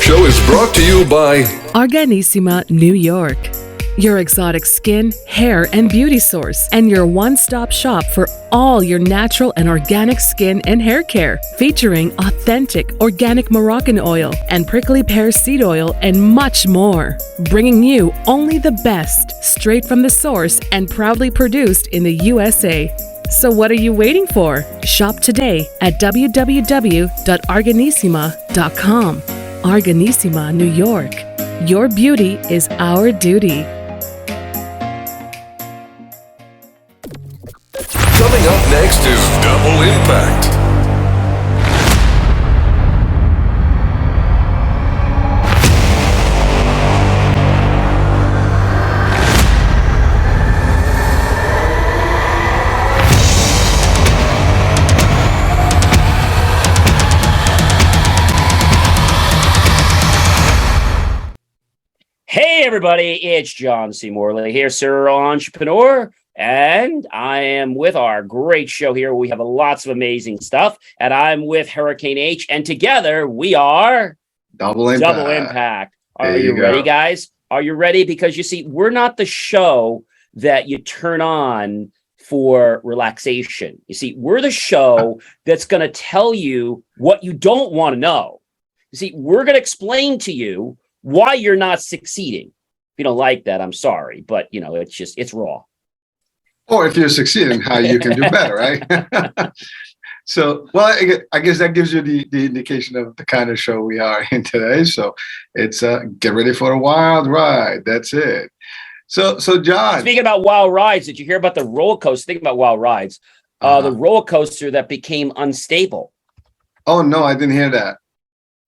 show is brought to you by Organissima, New York. Your exotic skin, hair, and beauty source, and your one-stop shop for all your natural and organic skin and hair care, featuring authentic organic Moroccan oil and prickly pear seed oil and much more. Bringing you only the best, straight from the source and proudly produced in the USA. So what are you waiting for? Shop today at www.organissima.com. Organissima, New York. Your beauty is our duty. Coming up next is Double Impact. Hey everybody, it's John C. Morley here, Sir Entrepreneur, and I am with our great show here. We have lots of amazing stuff, and I'm with Hurricane H, and together we are Double Impact. Double Impact. Are you ready, guys? Are you ready? Because you see, we're not the show that you turn on for relaxation. You see, we're the show that's going to tell you what you don't want to know. You see, we're going to explain to you why you're not succeeding. If you don't like that, I'm sorry, but it's raw. Or if you're succeeding, how you can do better, right? So, well, I guess that gives you the indication of the kind of show we are in today. So it's get ready for a wild ride. That's it. So John. Speaking about wild rides, did you hear about the roller coaster? Think about wild rides. The roller coaster that became unstable. Oh, no, I didn't hear that.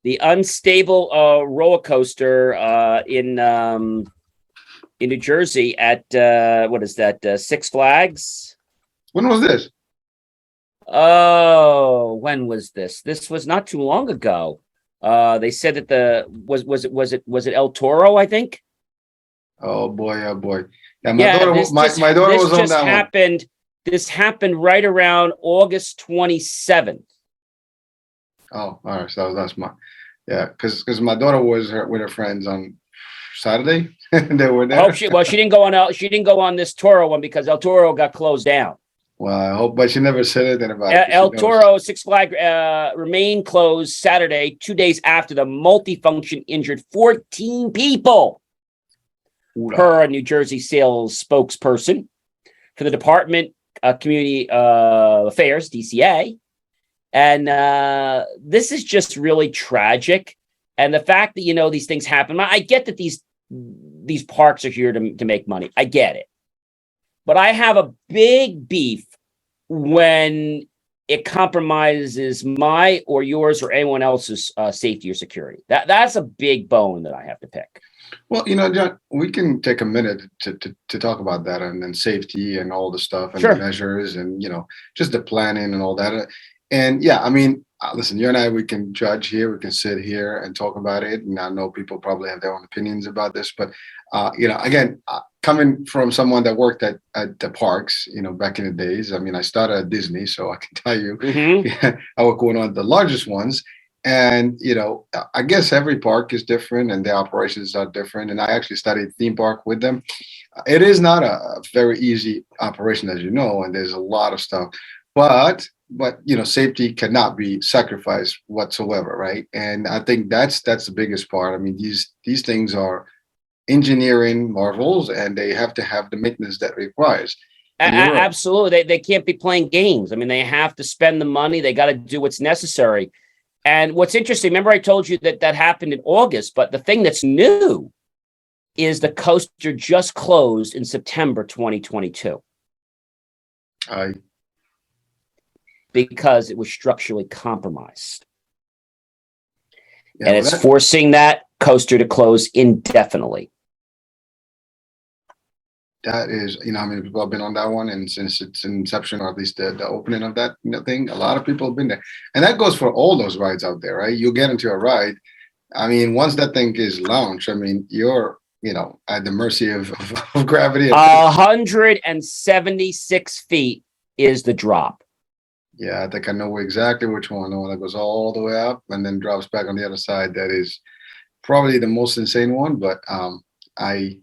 The unstable roller coaster in New Jersey at Six Flags. When was this? Oh, when was this? This was not too long ago. They said that was it El Toro, I think. Oh boy. Yeah, my daughter was on that one. This happened right around August 27th. Oh, all right. So that's my, yeah, because my daughter was with her friends on Saturday. They were there. She didn't go on this Toro one because El Toro got closed down. Well, I hope, but she never said anything about it. El Toro Six Flags remained closed Saturday, 2 days after the multifunction injured 14 people. Per a New Jersey sales spokesperson for the Department of Community Affairs, DCA. And this is just really tragic. And the fact that, these things happen, I get that these parks are here to make money. I get it. But I have a big beef when it compromises my or yours or anyone else's safety or security. That's a big bone that I have to pick. Well, John, we can take a minute to talk about that and then safety and all the stuff and Sure. the measures and, just the planning and all that. And yeah, I mean, listen, you and I, we can judge here, we can sit here and talk about it. And I know people probably have their own opinions about this, but, again, coming from someone that worked at the parks, back in the days, I mean, I started at Disney, so I can tell you, I worked with one of the largest ones. And, I guess every park is different and their operations are different. And I actually studied theme park with them. It is not a very easy operation, as you know, and there's a lot of stuff. But safety cannot be sacrificed whatsoever, right? And I think that's the biggest part. I mean, these things are engineering marvels, and they have to have the maintenance that requires. Absolutely, they can't be playing games. I mean, they have to spend the money. They got to do what's necessary. And what's interesting, remember I told you that happened in August, but the thing that's new is the coaster just closed in September 2022. Because it was structurally compromised. Yeah, and it's forcing that coaster to close indefinitely. That is, how many people have been on that one, and since its inception, or at least the opening of that thing, a lot of people have been there. And that goes for all those rides out there, right? You get into a ride, I mean, once that thing is launched, I mean, you're, at the mercy of gravity. 176 feet is the drop. Yeah, I think I know exactly which one. The one that goes all the way up and then drops back on the other side. That is probably the most insane one, but I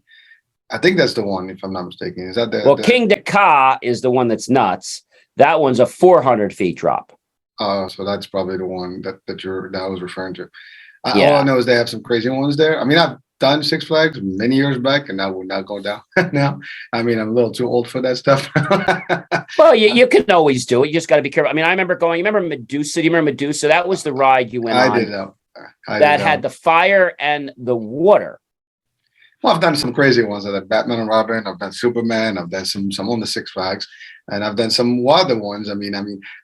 think that's the one, if I'm not mistaken. Is that Well, King Dakar is the one that's nuts. That one's a 400 feet drop. So that's probably the one that I was referring to. All I Yeah. know is they have some crazy ones there. I mean, I've done Six Flags many years back, and I would not go down now. I mean, I'm a little too old for that stuff. Well, you can always do it. You just got to be careful. I mean, I remember going. You remember Medusa? Do you remember Medusa? That was the ride you went I on did that. that had the fire and the water. Well, I've done some crazy ones. I've done Batman and Robin. I've done Superman. I've done some on the Six Flags, and I've done some wilder ones. I mean,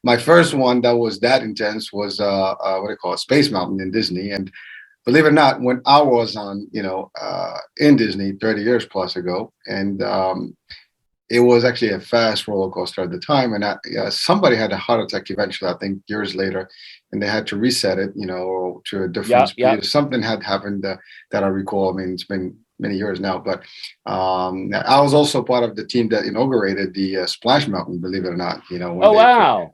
my first one that was that intense was what do you call it, Space Mountain in Disney. And believe it or not, when I was on, in Disney 30 years plus ago, and it was actually a fast roller coaster at the time, and somebody had a heart attack eventually, I think years later, and they had to reset it, to a different speed. Yeah. Something had happened that I recall. I mean, it's been many years now, but I was also part of the team that inaugurated the Splash Mountain, believe it or not. Wow.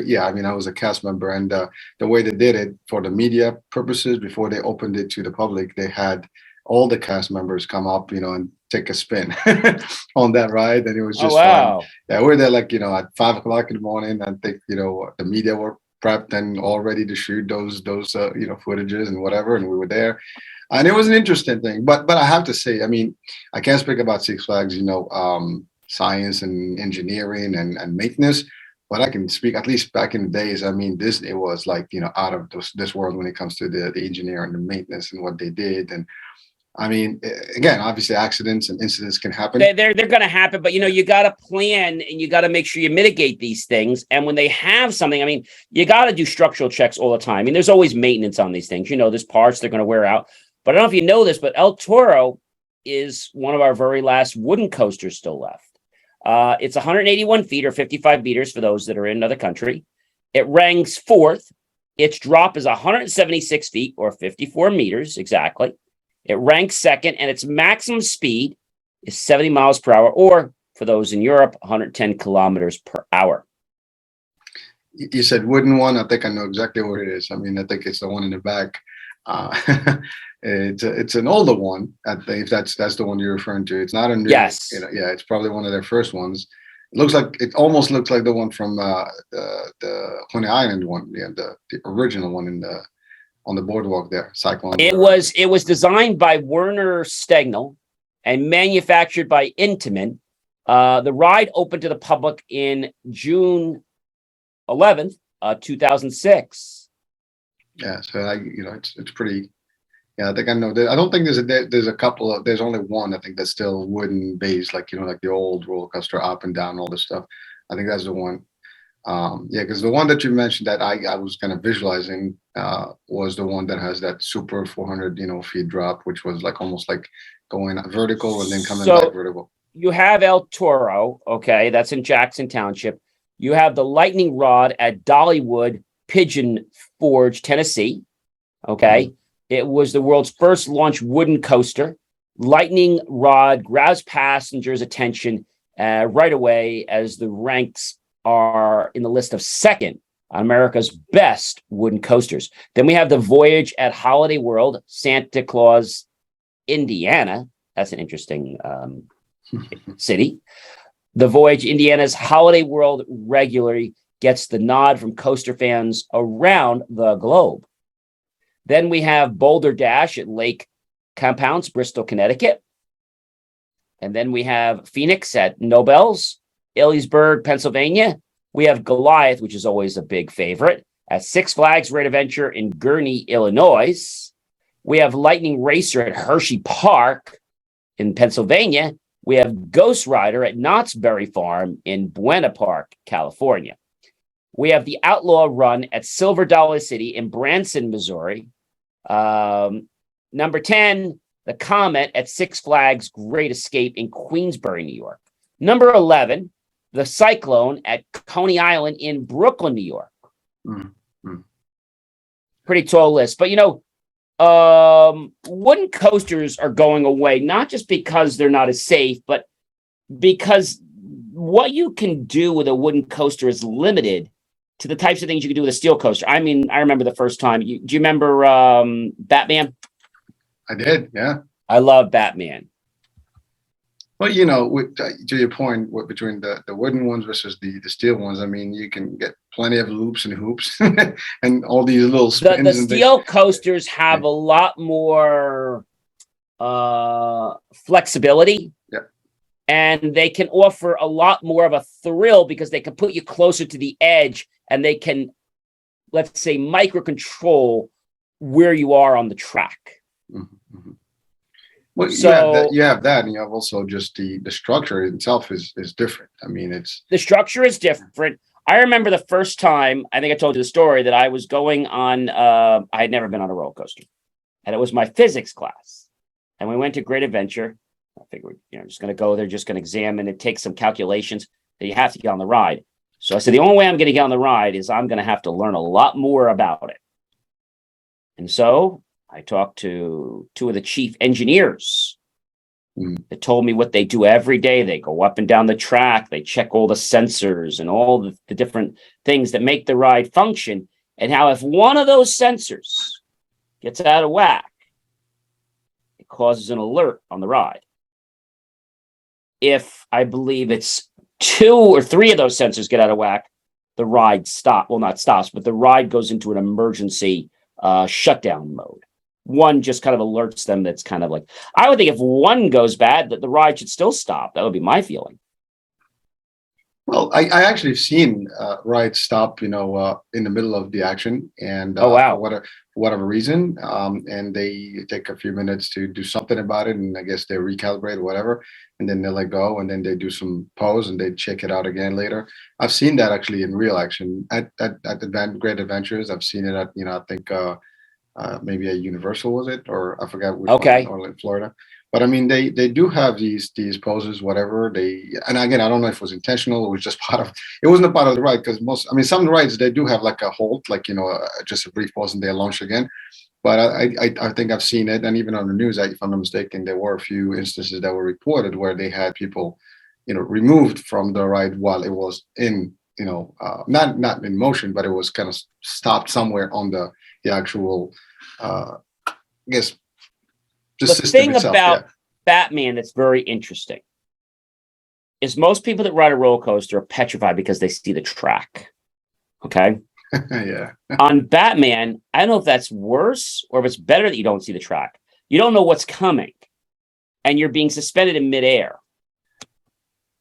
Yeah, I mean, I was a cast member, and the way they did it for the media purposes before they opened it to the public, they had all the cast members come up, and take a spin on that ride, and it was just fun. Yeah, we were there like at 5 o'clock in the morning. I think the media were prepped and all ready to shoot those footages and whatever, and we were there, and it was an interesting thing. But I have to say, I mean, I can't speak about Six Flags, science and engineering and maintenance. But I can speak, at least back in the days. I mean, Disney was like out of this world when it comes to the engineering and the maintenance and what they did. And I mean, again, obviously accidents and incidents can happen. They're going to happen, but you got to plan and you got to make sure you mitigate these things. And when they have something, I mean, you got to do structural checks all the time. I mean, there's always maintenance on these things. There's parts they're going to wear out. But I don't know if you know this, but El Toro is one of our very last wooden coasters still left. It's 181 feet or 55 meters for those that are in another country. It ranks fourth. Its drop is 176 feet or 54 meters exactly. It ranks second, and its maximum speed is 70 miles per hour, or for those in Europe, 110 kilometers per hour. You said wooden one. I think I know exactly what it is. I mean, I think it's the one in the back. It's an older one. I think if that's the one you're referring to. It's not a new. Yes. Yeah, it's probably one of their first ones. It almost looks like the one from the Coney Island one. Yeah, the original one on the boardwalk there, Cyclone. It was designed by Werner Stegnell and manufactured by Intamin. The ride opened to the public in June 11th, 2006. Yeah, so it's pretty. Yeah, I think I know. I don't think there's a couple of. There's only one. I think that's still wooden based, like like the old roller coaster up and down, all this stuff. I think that's the one. Yeah, because the one that you mentioned that I was kind of visualizing was the one that has that super 400 feet drop, which was like almost like going vertical and then coming back vertical. You have El Toro, okay, that's in Jackson Township. You have the Lightning Rod at Dollywood Pigeon Forge, Tennessee. Okay, It was the world's first launch wooden coaster. Lightning Rod grabs passengers' attention right away as the ranks are in the list of second on America's best wooden coasters. Then we have the Voyage at Holiday World, Santa Claus, Indiana. That's an interesting city. The Voyage, Indiana's Holiday World regularly gets the nod from coaster fans around the globe. Then we have Boulder Dash at Lake Compounce, Bristol, Connecticut. And then we have Phoenix at Nobels, Ellensburg, Pennsylvania. We have Goliath, which is always a big favorite, at Six Flags Great Adventure in Gurnee, Illinois. We have Lightning Racer at Hershey Park in Pennsylvania. We have Ghost Rider at Knott's Berry Farm in Buena Park, California. We have the Outlaw Run at Silver Dollar City in Branson, Missouri. Number 10, the Comet at Six Flags Great Escape in Queensbury, New York. Number 11, the Cyclone at Coney Island in Brooklyn, New York. Mm-hmm. Pretty tall list. But, wooden coasters are going away, not just because they're not as safe, but because what you can do with a wooden coaster is limited to the types of things you can do with a steel coaster. I mean, I remember the first time. Do you remember Batman? I did, yeah. I love Batman. Well, to your point, between the wooden ones versus the steel ones, I mean, you can get plenty of loops and hoops and all these little spins. The and steel coasters have a lot more flexibility. Yeah. And they can offer a lot more of a thrill because they can put you closer to the edge and they can, let's say, micro control where you are on the track. Mm-hmm, mm-hmm. Well, So you have that, and you have also just the structure itself is different. I mean, the structure is different. I remember the first time, I think I told you the story, that I was going on, I had never been on a roller coaster, and it was my physics class. And we went to Great Adventure. I figured, just going to go there, just going to examine it, take some calculations that you have to get on the ride. So I said, the only way I'm going to get on the ride is I'm going to have to learn a lot more about it. And so I talked to two of the chief engineers that told me what they do every day. They go up and down the track. They check all the sensors and all the different things that make the ride function. And how if one of those sensors gets out of whack, it causes an alert on the ride. If I believe it's 2 or 3 of those sensors get out of whack, the ride not stops, but the ride goes into an emergency shutdown mode. One just kind of alerts them. That's kind of like, I would think if one goes bad, that the ride should still stop. That would be my feeling. Well, I actually have seen rides stop, in the middle of the action, and Oh, wow. for whatever reason, and they take a few minutes to do something about it, and I guess they recalibrate or whatever, and then they let go, and then they do some pause, and they check it out again later. I've seen that actually in real action at Great Adventures. I've seen it at, I think maybe at Universal, was it, or I forgot which Okay. one, or in Florida. But I mean, they do have these poses, whatever and again, I don't know if it was intentional or it was just it wasn't a part of the ride, because some rides, they do have like a halt, like, just a brief pause and they launch again. But I think I've seen it, and even on the news, if I'm not mistaken, there were a few instances that were reported where they had people, removed from the ride while it was in, not in motion, but it was kind of stopped somewhere on the actual, I guess, The system thing itself, about Batman that's very interesting is most people that ride a roller coaster are petrified because they see the track. Okay. Yeah. On Batman, I don't know if that's worse or if it's better that you don't see the track. You don't know what's coming and you're being suspended in midair.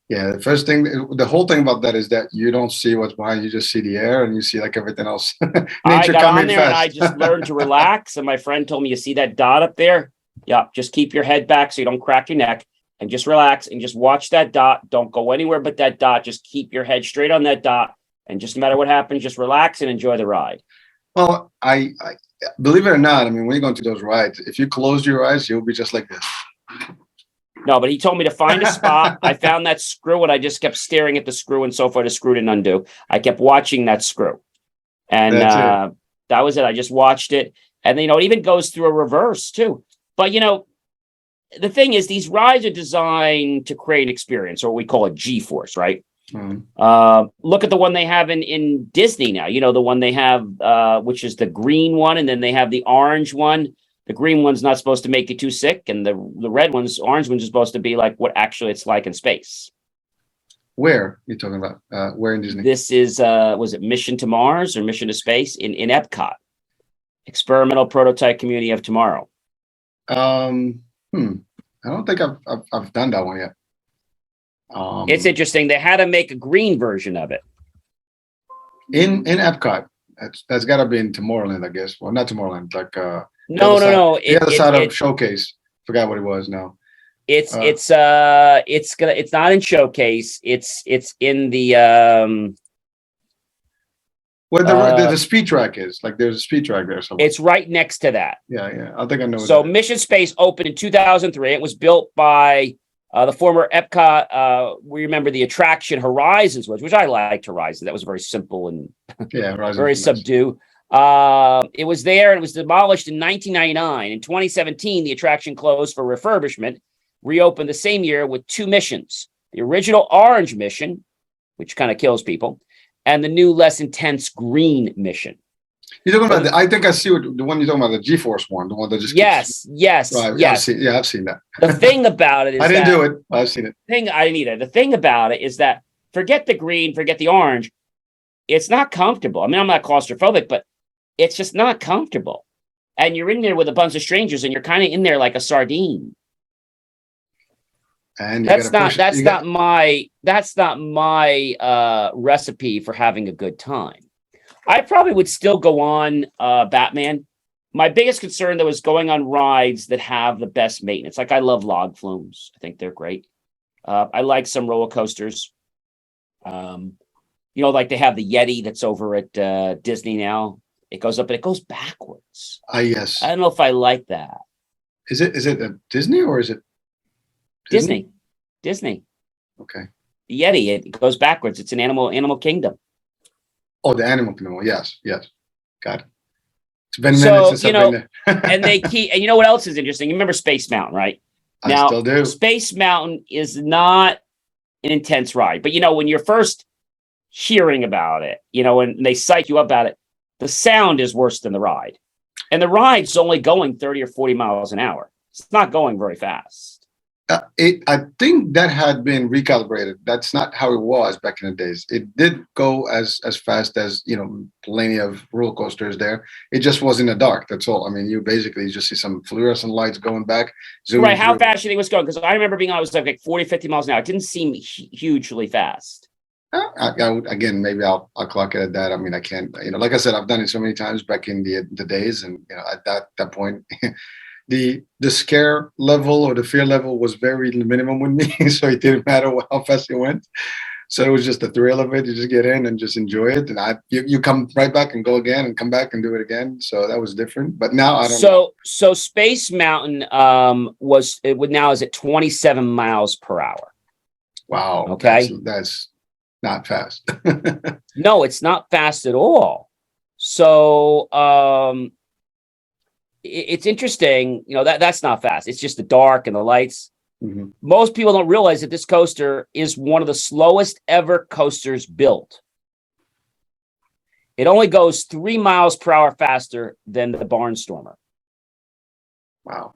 Yeah, the whole thing about that is that you don't see what's behind you, just see the air, and you see like everything else. I got on there fast. and I just learned to relax. And my friend told me, you see that dot up there? Yeah, just keep your head back so you don't crack your neck, and just relax and just watch that dot. Don't go anywhere but that dot. Just keep your head straight on that dot. And just no matter what happens, just relax and enjoy the ride. Well, I believe it or not, I mean, when you go into those rides, if you close your eyes, you'll be just like this. No, but he told me to find a spot. I found that screw and I just kept staring at the screw, and so far the screw didn't undo. I kept watching that screw. And that was it. I just watched it. And then, it even goes through a reverse too. But, the thing is, these rides are designed to create an experience, or what we call a G-force, right? Mm-hmm. Look at the one they have in Disney now. The one they have, which is the green one, and then they have the orange one. The green one's not supposed to make you too sick, and the orange ones are supposed to be like what actually it's like in space. Where are you talking about? Where in Disney? This is, was it Mission to Mars or Mission to Space in Epcot? Experimental Prototype Community of Tomorrow. I don't think I've done that one yet. It's interesting. They had to make a green version of it. In Epcot. That's got to be in Tomorrowland, I guess. Well, not Tomorrowland, like No. The other side of Showcase. Forgot what it was now. It's not in Showcase. It's in the where the speed track is. Like there's a speed track there somewhere. It's right next to that. Yeah. I think I know. So Mission Space opened in 2003. It was built by the former Epcot. We remember the attraction Horizons which I liked Horizons. That was very simple and very subdued. It was there and it was demolished in 1999. In 2017, the attraction closed for refurbishment, reopened the same year with 2 missions. The original orange mission, which kind of kills people, and the new, less intense green mission. You're talking about I think I see the one you're talking about, the G-Force one, the one that just Yes, yes, right. yes. I've seen that. The thing about it is I didn't do it. I've seen it. I didn't either. The thing about it is that forget the green, forget the orange. It's not comfortable. I mean, I'm not claustrophobic, but it's just not comfortable. And you're in there with a bunch of strangers, and you're kind of in there like a sardine. And that's not my recipe for having a good time. I probably would still go on Batman. My biggest concern, though, is going on rides that have the best maintenance. Like I love log flumes. I think they're great. I like some roller coasters. Like they have the Yeti that's over at Disney now. It goes up and it goes backwards. Yes. I don't know if I like that. Is it a Disney or is it Disney? Okay. The Yeti, it goes backwards. It's an animal kingdom. Oh, the animal kingdom. Yes. Got it. It's been minutes since I've been there. and you know what else is interesting? You remember Space Mountain, right? I still do. Space Mountain is not an intense ride, but when you're first hearing about it, when they psych you up about it, the sound is worse than the ride. And the ride's only going 30 or 40 miles an hour. It's not going very fast. I think that had been recalibrated. That's not how it was back in the days. It did go as fast as, plenty of roller coasters there. It just was in the dark. That's all. I mean, you basically just see some fluorescent lights going back. Right. How fast do you think it was going? Because I remember being on, it was like 40, 50 miles an hour. It didn't seem hugely fast. Again, maybe I'll clock it at that. I mean, I can't, like I said, I've done it so many times back in the days. And, at that point, the scare level or the fear level was very minimum with me. So it didn't matter how fast it went. So it was just the thrill of it. You just get in and just enjoy it. And you come right back and go again and come back and do it again. So that was different. But now I don't know. So Space Mountain now is at 27 miles per hour. Wow. Okay. That's not fast. No, it's not fast at all. So it's interesting, that's not fast. It's just the dark and the lights. Mm-hmm. Most people don't realize that this coaster is one of the slowest ever coasters built. It only goes 3 miles per hour faster than the Barnstormer. Wow.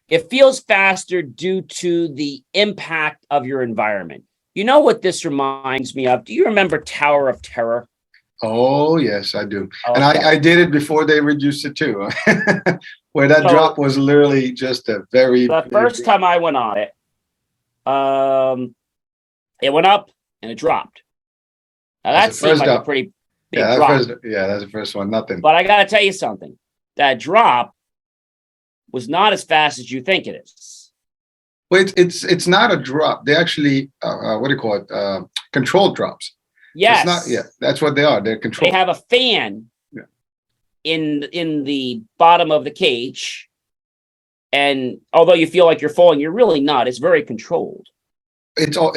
It feels faster due to the impact of your environment. You know what this reminds me of? Do you remember Tower of Terror? Oh, yes, I do. Okay. And I did it before they reduced it too, where that drop was literally just a very... The first time I went on it, it went up and it dropped. Now that seemed like a pretty big drop. That's the first one, nothing. But I got to tell you something. That drop was not as fast as you think it is. Well, it's not a drop. They actually, what do you call it? Controlled drops. Yes. It's not, that's what they are. They're controlled. They have a fan in the bottom of the cage. And although you feel like you're falling, you're really not. It's very controlled. It's all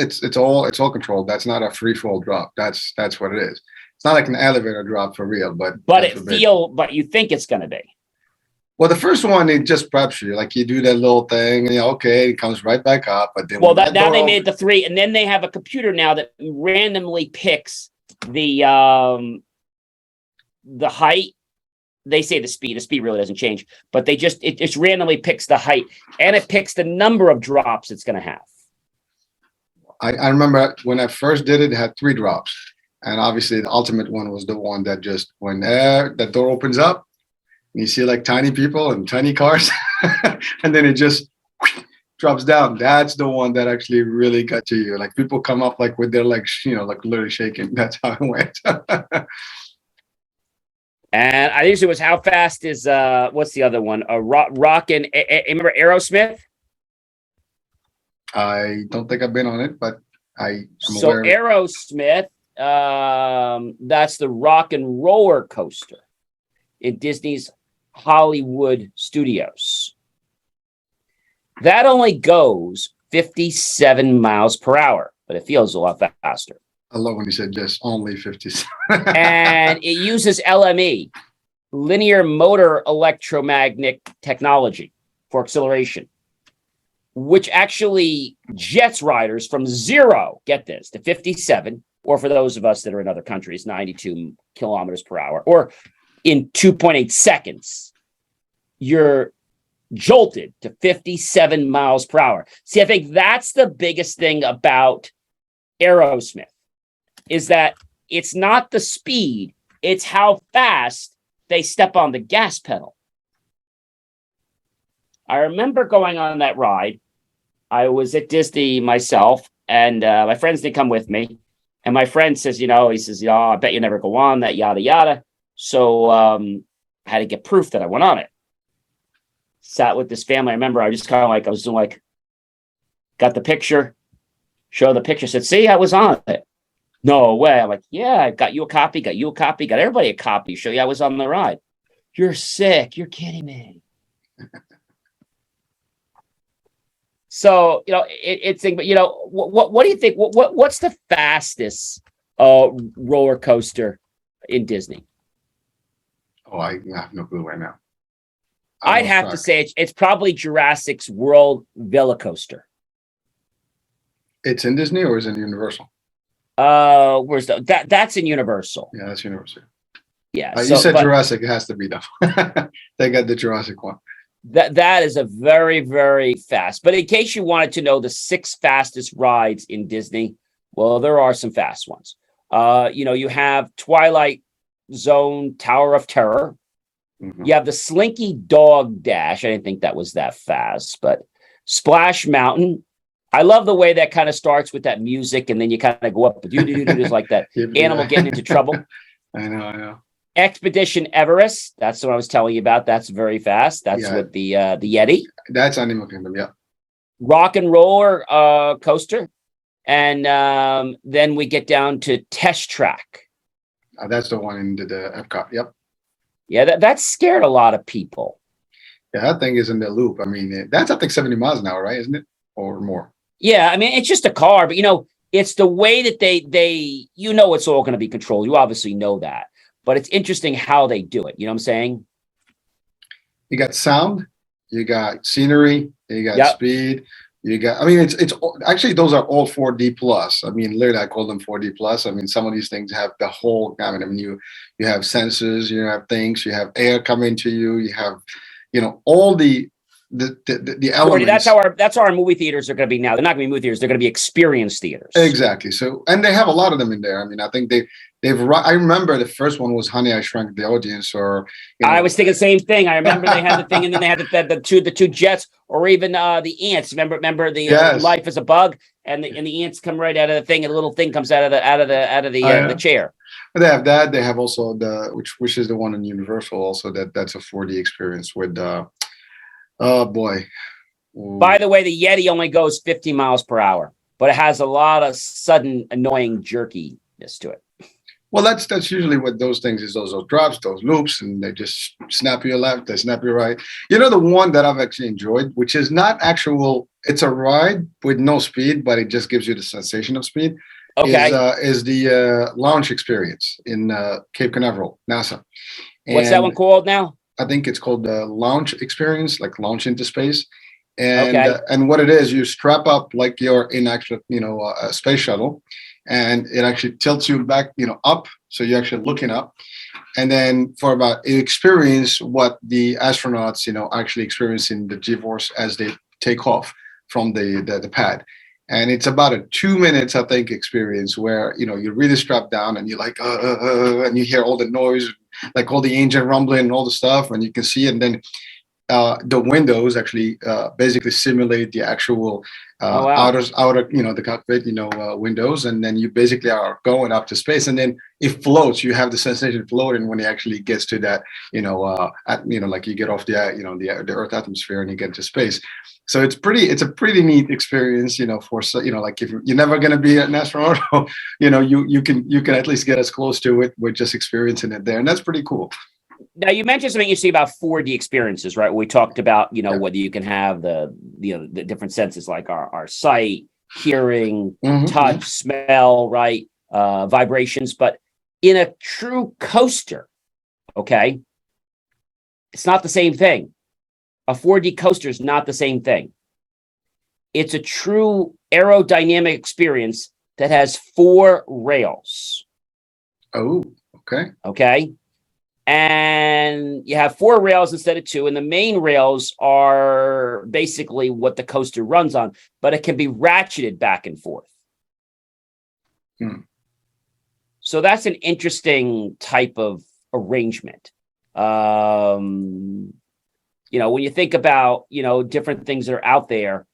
controlled. That's not a free fall drop. That's what it is. It's not like an elevator drop for real, but you think it's going to be. Well, the first one, it just preps you. Like you do that little thing, and it comes right back up. But then, now they made it the 3, and then they have a computer now that randomly picks the height. They say the speed. The speed really doesn't change, but it just randomly picks the height, and it picks the number of drops it's going to have. I remember when I first did it had 3 drops, and obviously the ultimate one was the one that just when that door opens up. You see like tiny people and tiny cars, and then it just drops down. That's the one that actually really got to you. Like people come up like with their legs, like literally shaking. That's how it went. And I usually was how fast is what's the other one? Rockin'. Remember Aerosmith? I don't think I've been on it, but I'm aware. Aerosmith, that's the Rock and Roller Coaster in Disney's Hollywood Studios. That only goes 57 miles per hour, but it feels a lot faster. I love when you said just only 57. And it uses LME, linear motor electromagnetic technology, for acceleration, which actually jets riders from 0, get this, to 57 or for those of us that are in other countries, 92 kilometers per hour, or in 2.8 seconds, you're jolted to 57 miles per hour. See, I think that's the biggest thing about Aerosmith, is that it's not the speed, it's how fast they step on the gas pedal. I remember going on that ride. I was at Disney myself, and my friends didn't come with me. And my friend says, he says, I bet you never go on that, yada, yada. So I had to get proof that I went on it. Sat with this family. I remember I was just kind of like, I was doing like, got the picture, show the picture, said, see, I was on it. No way. I'm like, yeah, I got you a copy, got everybody a copy, show you I was on the ride. You're sick. You're kidding me. So, it's, but, what do you think? What's the fastest roller coaster in Disney? Oh, I have no clue right now. I'd have to say it's probably Jurassic's World Velacoaster. It's in Disney or is it Universal? Where's that's in Universal. Yeah, that's Universal. Yeah. You said Jurassic, it has to be though. They got the Jurassic one. That is a very, very fast. But in case you wanted to know the 6 fastest rides in Disney, well, there are some fast ones. You have Twilight Zone, Tower of Terror. Mm-hmm. You have the Slinky Dog Dash. I didn't think that was that fast, but Splash Mountain. I love the way that kind of starts with that music, and then you kind of go up, just like that animal getting into trouble. I know. Expedition Everest. That's what I was telling you about. That's very fast. That's with the Yeti. That's Animal Kingdom, yeah. Rock and Roller Coaster. And then we get down to Test Track. That's the one in the Epcot, yep. Yeah, that scared a lot of people. Yeah, that thing is in the loop. I mean, that's I think 70 miles an hour, right? Isn't it? Or more? Yeah, I mean, it's just a car, but it's the way that they it's all going to be controlled. You obviously know that. But it's interesting how they do it. You know what I'm saying? You got sound, you got scenery, you got speed, you got. I mean, it's actually those are all 4D plus. I mean, literally, I call them 4D plus. I mean, some of these things have the whole gamut. I mean, you have sensors, you have things, you have air coming to you, you have, all the elements. That's how our movie theaters are going to be now. They're not going to be movie theaters. They're going to be experience theaters. Exactly. So, and they have a lot of them in there. I mean, I think I remember the first one was Honey, I Shrunk the Audience, or I was thinking the same thing. I remember they had the thing, and then they had the two jets, or even the ants. Remember the Life is a Bug, and the ants come right out of the thing, and a little thing comes out of the chair. But they have that. They have also which is the one in Universal. Also, that's a 4D experience with. Oh boy! Ooh. By the way, the Yeti only goes 50 miles per hour, but it has a lot of sudden annoying jerkiness to it. Well, that's usually what those things is. Those drops, those loops, and they just snap you left, they snap you right. The one that I've actually enjoyed, which is not actual. It's a ride with no speed, but it just gives you the sensation of speed. Okay. Is the launch experience in Cape Canaveral, NASA? What's that one called now? I think it's called the launch experience, like launch into space. And what it is, you strap up like you're in actual, a space shuttle, and it actually tilts you back, up. So you're actually looking up. And then you experience what the astronauts, actually experience in the G-force as they take off from the pad. And it's about a 2 minutes, I think, experience where, you're really strapped down and you're like, and you hear all the noise, like all the engine rumbling and all the stuff, and you can see it. And then the windows actually basically simulate the actual outer, the cockpit, windows. And then you basically are going up to space, and then it floats. You have the sensation floating when it actually gets to that, like you get off the Earth atmosphere and you get to space. So it's a pretty neat experience, like if you're never going to be an astronaut, you can at least get as close to it with just experiencing it there. And that's pretty cool. Now, you mentioned something interesting about 4D experiences, right? We talked about, whether you can have the different senses like our sight, hearing, touch, smell, right? Vibrations. But in a true coaster, okay, it's not the same thing. A 4D coaster is not the same thing. It's a true aerodynamic experience that has 4 rails. Oh, okay. Okay. And you have 4 rails instead of 2. And the main rails are basically what the coaster runs on, but it can be ratcheted back and forth. So that's an interesting type of arrangement. When you think about, different things that are out there,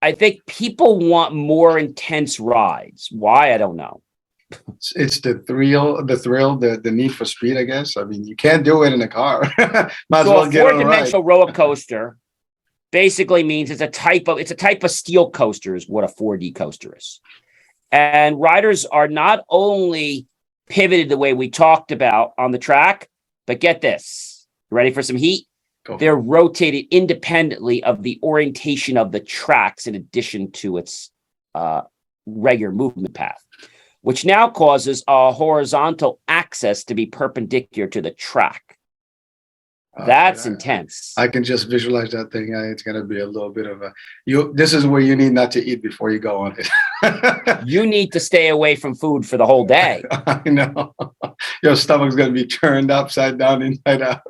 I think people want more intense rides. Why? I don't know. It's the thrill, the need for speed, I guess. I mean, you can't do it in a car. Might as well get on a ride. A 4-dimensional roller coaster basically means it's a type of steel coaster is what a 4D coaster is. And riders are not only pivoted the way we talked about on the track, but get this. Ready for some heat? They're rotated independently of the orientation of the tracks in addition to its regular movement path, which now causes a horizontal axis to be perpendicular to the track. That's intense. I can just visualize that thing. It's going to be a little bit of this is where you need not to eat before you go on it. You need to stay away from food for the whole day. I know. Your stomach's going to be turned upside down, inside out.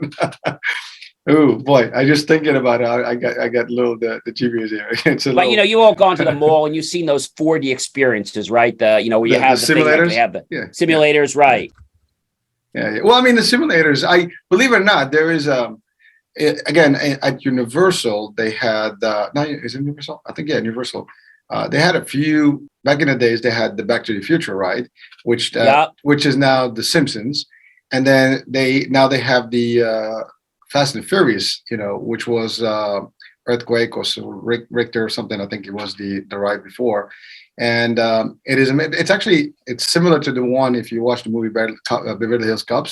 Oh boy, I just thinking about it. I got little the GBs here. But you all gone to the mall and you've seen those 4D experiences, right? Where you have the simulators. They have the simulators, right? Yeah. Well, I mean, the simulators. I believe it or not, there is again at Universal they had is it Universal? I think Universal. They had a few back in the days. They had the Back to the Future ride, which is now the Simpsons, and then they have the Fast and Furious, which was Earthquake or Richter or something. I think it was the ride before, and it's similar to the one if you watch the movie Beverly Hills Cop.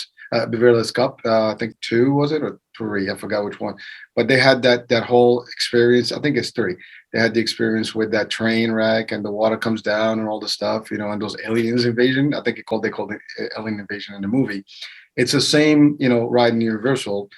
I think 2 was it or 3? I forgot which one. But they had that whole experience. I think it's 3. They had the experience with that train wreck and the water comes down and all the stuff, and those aliens invasion. I think they called it alien invasion in the movie. It's the same, ride in Universal.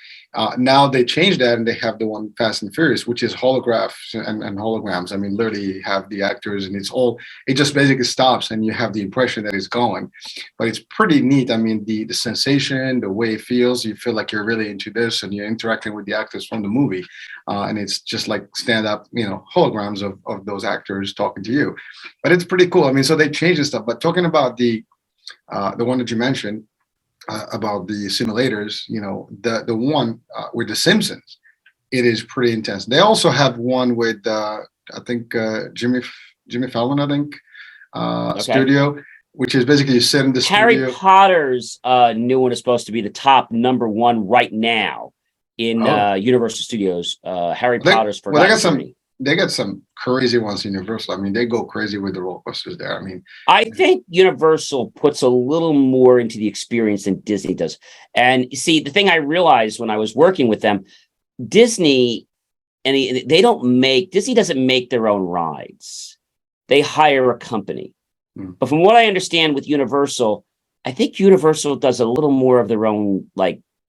Now they changed that and they have the one Fast and Furious, which is holographs and holograms. I mean, literally you have the actors and it just basically stops and you have the impression that it's going. But it's pretty neat. I mean, the sensation, the way it feels, you feel like you're really into this and you're interacting with the actors from the movie. And it's just like stand up, holograms of those actors talking to you. But it's pretty cool. I mean, so they changed the stuff. But talking about the one that you mentioned, about the simulators, the one with the Simpsons, it is pretty intense. They also have one with I think Jimmy Fallon, I think studio, which is basically you sit in the Harry studio. Potter's new one is supposed to be the top #1 right now in Universal Studios. Harry Potter's for They got some crazy ones in Universal. I mean, they go crazy with the roller coasters there. I mean, I think Universal puts a little more into the experience than Disney does. And see, the thing I realized when I was working with them, Disney doesn't make their own rides. They hire a company. But from what I understand with Universal, I think Universal does a little more of their own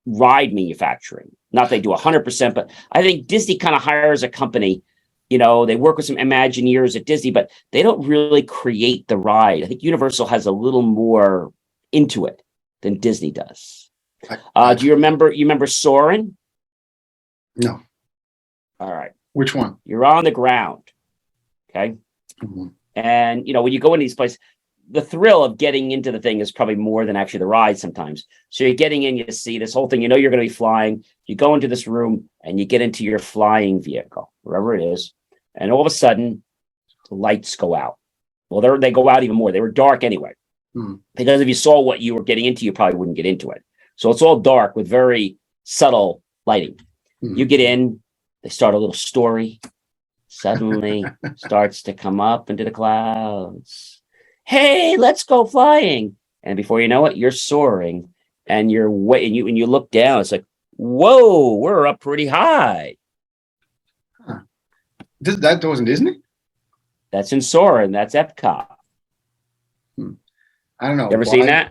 ride manufacturing. Not they do 100%, but I think Disney kind of hires a company. They work with some Imagineers at Disney, but they don't really create the ride. I think Universal has a little more into it than Disney does. Do you remember Soarin'? No. All right. Which one? You're on the ground. Okay. Mm-hmm. And, when you go into these places, the thrill of getting into the thing is probably more than actually the ride sometimes. So you're getting in, you see this whole thing, you're going to be flying. You go into this room and you get into your flying vehicle, wherever it is. And all of a sudden, the lights go out. Well, they go out even more. They were dark anyway. Because if you saw what you were getting into, you probably wouldn't get into it. So it's all dark with very subtle lighting. You get in, they start a little story. Suddenly starts to come up into the clouds. Hey, let's go flying. And before you know it, you're soaring and when you look down, it's like, whoa, we're up pretty high. That wasn't Disney? That's in Soarin'. That's Epcot. I don't know. You ever seen that?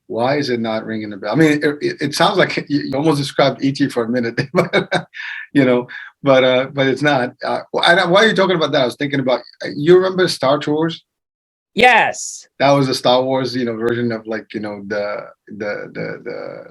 Why is it not ringing the bell? I mean, it sounds like you almost described E.T. for a minute, but it's not. Why are you talking about that? I was thinking about, you remember Star Tours? Yes. That was a Star Wars, version of like, the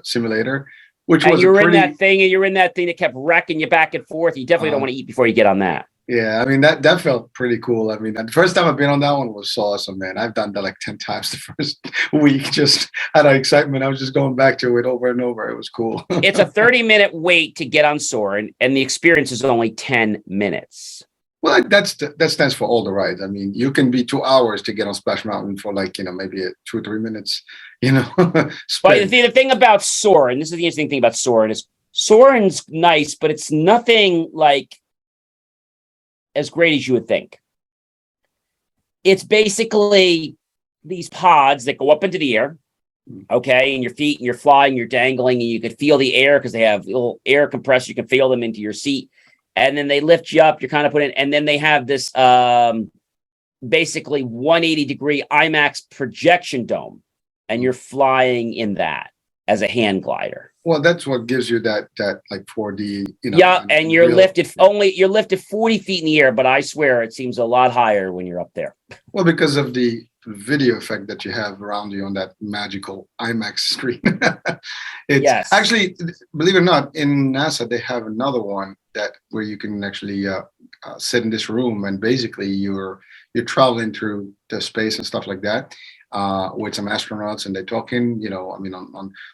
simulator, which And was a you're in pretty, that thing, and you're in that thing that kept wrecking you back and forth. You definitely don't want to eat before you get on that. yeah, I mean that felt pretty cool. I mean, the first time I've been on that one was so awesome, man. I've done that like 10 times the first week, just out of excitement. I was just going back to it over and over. It was cool. It's a 30-minute wait to get on Soarin', and the experience is only 10 minutes. Well, that stands for all the rides. I mean, you can be 2 hours to get on Splash Mountain for like, maybe 2 or 3 minutes, But spin. the thing about Soarin', this is the interesting thing about Soarin', is Soarin's nice, but it's nothing like as great as you would think. It's basically these pods that go up into the air, okay, and your feet, and you're flying, you're dangling, and you can feel the air because they have little air compressors. You can feel them into your seat, and then they lift you up. You're kind of put in, and then they have this basically 180-degree IMAX projection dome, and you're flying in that as a hand glider. Well, that's what gives you that like 4D, Yeah, and you're lifted 40 feet in the air, but I swear it seems a lot higher when you're up there. Well, because of the video effect that you have around you on that magical IMAX screen. It's Yes. actually, believe it or not, in NASA they have another one where you can actually sit in this room, and basically you're traveling through the space and stuff like that. With some astronauts, and they're talking, I mean,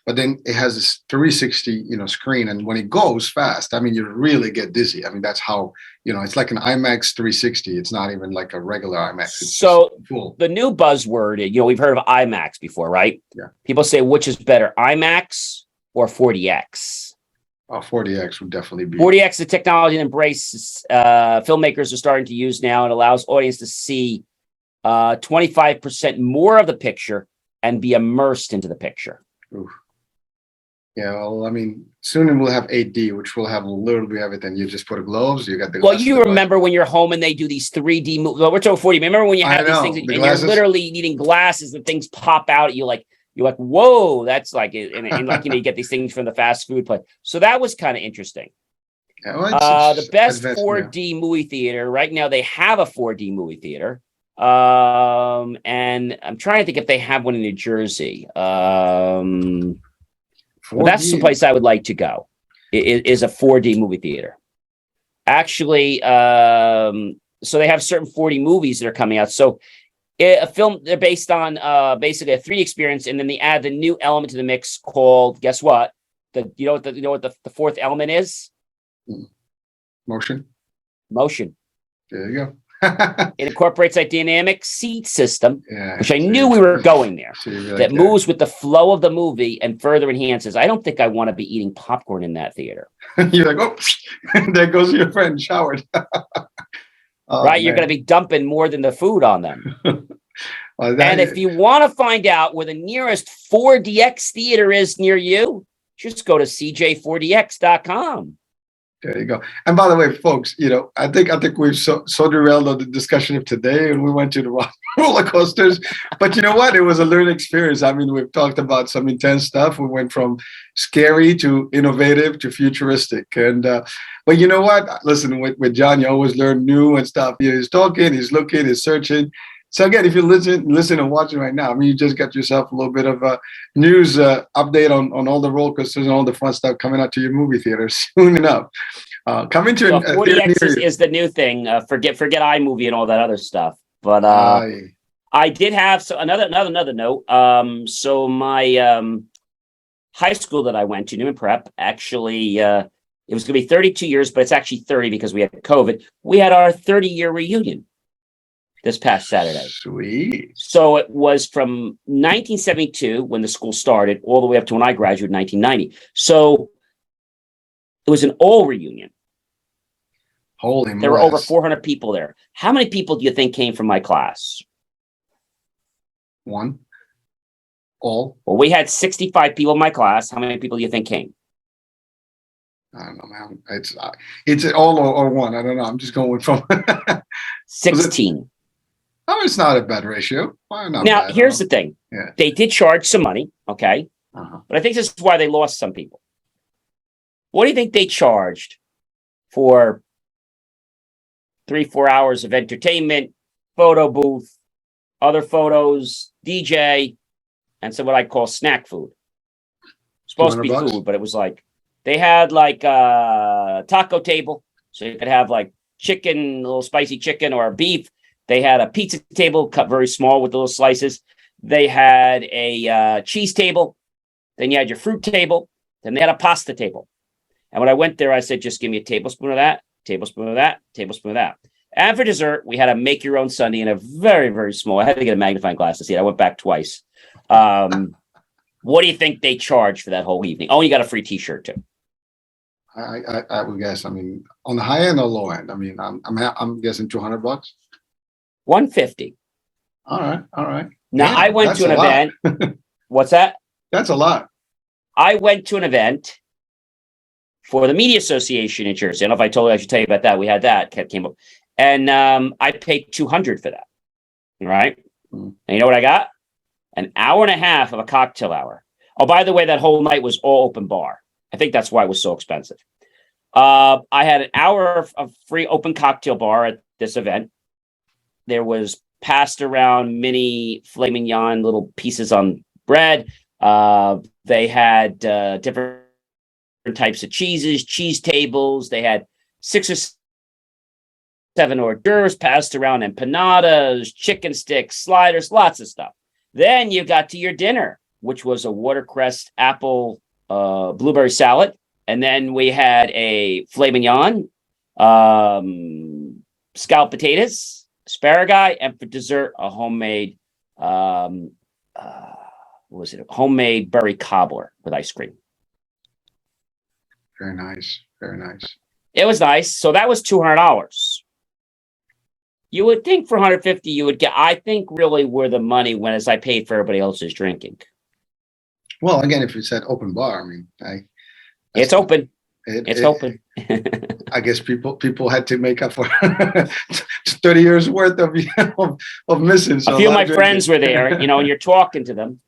but then it has this 360, screen, and when it goes fast, I mean, you really get dizzy. I mean, that's how, it's like an IMAX 360. It's not even like a regular IMAX. It's So full. the new buzzword, we've heard of IMAX before, right? Yeah. People say, which is better, IMAX or 4DX? 40X would definitely be. 4DX, the technology that embraces filmmakers are starting to use now, and allows audience to see 25% more of the picture and be immersed into the picture. Oof. Yeah, well, I mean, soon we'll have 8D, which will have a little bit of everything. You just put a gloves, you got the. Well, you remember when you're home and they do these 3D movies. Well, we're talking 4D. Remember when you have these things and you're literally needing glasses and things pop out at you like, you're like, whoa, that's like, and like, you get these things from the fast food place. So that was kind of interesting. Yeah, well, the best advanced, 4D movie theater right now, they have a 4D movie theater. And I'm trying to think if they have one in New Jersey. Well, that's the place I would like to go. Is a 4D movie theater. Actually, so they have certain 4D movies that are coming out. So a film, they're based on basically a 3D experience, and then they add the new element to the mix called, guess what? You know what the fourth element is? Motion. There you go. It incorporates a dynamic seat system, yeah, which I knew we were going there, that moves with the flow of the movie and further enhances. I don't think I want to be eating popcorn in that theater. You're like, oh, there goes your friend showered. Oh, right? Man. You're going to be dumping more than the food on them. Well, and if you want to find out where the nearest 4DX theater is near you, just go to cj4dx.com. There you go. And by the way, folks, I think we've so derailed on the discussion of today, and we went to the roller coasters. But you know what? It was a learning experience. I mean, we've talked about some intense stuff. We went from scary to innovative to futuristic. And but you know what? Listen, with John, you always learn new and stuff. He's talking, he's looking, he's searching. So again, if you listen and watching right now, I mean, you just got yourself a little bit of a news update on all the roller coasters and all the fun stuff coming out to your movie theaters soon enough. Coming to 40X is the new thing. Forget iMovie and all that other stuff. But I did have another note. So my high school that I went to, Newman Prep, actually it was going to be 32 years, but it's actually 30 because we had COVID. We had our 30-year reunion this past Saturday. Sweet. So it was from 1972 when the school started all the way up to when I graduated in 1990. So it was an all reunion. Holy There were over 400 people there. How many people do you think came from my class? One. All. Well, we had 65 people in my class. How many people do you think came? I don't know, man. It's all or one. I don't know. I'm just going from 16. Oh, it's not a bad ratio. Now, here's the thing. Yeah. They did charge some money, okay? But I think this is why they lost some people. What do you think they charged for 3-4 hours of entertainment, photo booth, other photos, DJ, and some what I call snack food. Supposed to be $200? food, but it was like they had like a taco table, so you could have like chicken, a little spicy chicken or beef. They had a pizza table cut very small with little slices. They had a cheese table. Then you had your fruit table. Then they had a pasta table. And when I went there, I said, just give me a tablespoon of that, tablespoon of that, tablespoon of that. And for dessert, we had a make your own sundae in a very, very small. I had to get a magnifying glass to see it. I went back twice. What do you think they charged for that whole evening? Oh, you got a free T-shirt too. I would guess. I mean, on the high end or low end. I mean, I'm guessing $200. $150. All right. Now Damn, I went to an event. What's that? That's a lot. I went to an event for the Media Association in Jersey. I don't know if I told you, I should tell you about that. We had that came up, and I paid $200 for that. Right? And you know what I got? An hour and a half of a cocktail hour. Oh, by the way, that whole night was all open bar. I think that's why it was so expensive. I had an hour of free open cocktail bar at this event. There was passed around mini filet mignon, little pieces on bread. They had different types of cheeses, cheese tables. They had 6 or 7 hors d'oeuvres passed around, empanadas, chicken sticks, sliders, lots of stuff. Then you got to your dinner, which was a watercress, apple, blueberry salad. And then we had a filet mignon, scalloped potatoes, asparagus, and for dessert, a homemade, homemade berry cobbler with ice cream. Very nice. Very nice. It was nice. So that was $200. You would think for $150 you would get, I think really where the money went is I paid for everybody else's drinking. Well, again, if you said open bar, I mean, it's open. It's open. I guess people had to make up for 30 years worth of missing. So a few of my friends were there, and you're talking to them.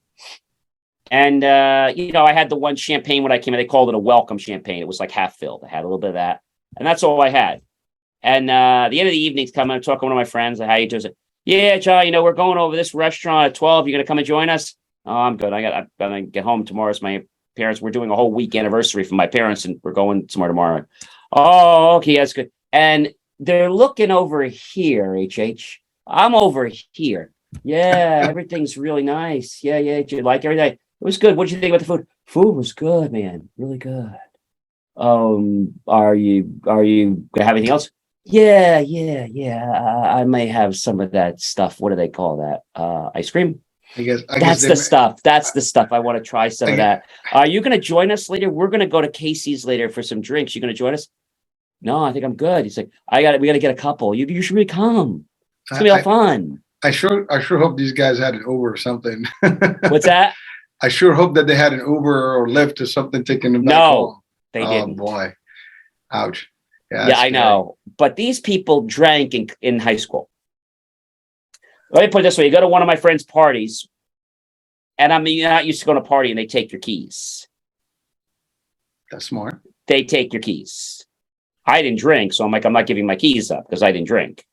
And, I had the one champagne when I came in. They called it a welcome champagne. It was like half filled. I had a little bit of that. And that's all I had. And the end of the evening's coming. I'm talking to one of my friends. How you doing? I said, yeah, John, we're going over this restaurant at 12. You're going to come and join us? Oh, I'm good. I'm going to get home tomorrow. It's my parents. We're doing a whole week anniversary for my parents, and we're going somewhere tomorrow. Oh, okay. That's good. And they're looking over here, HH. I'm over here. Yeah, everything's really nice. Yeah. Did you like everything? It was good. What did you think about the food? Food was good, man. Really good. Are you gonna have anything else? Yeah. I may have some of that stuff. What do they call that? Ice cream. I guess that's the stuff. That's the stuff. I want to try some of that. Are you going to join us later? We're going to go to Casey's later for some drinks. You going to join us? No, I think I'm good. He's like, we got to get a couple. You should really come. It's gonna be all fun. I sure hope these guys had an Uber or something. What's that? I sure hope that they had an Uber or Lyft or something taking them back home. They didn't. Oh boy, ouch. Yeah, I know. But these people drank in high school. Let me put it this way: you go to one of my friends' parties, and you're not used to going to a party, and they take your keys. That's smart. They take your keys. I didn't drink, so I'm like, I'm not giving my keys up because I didn't drink.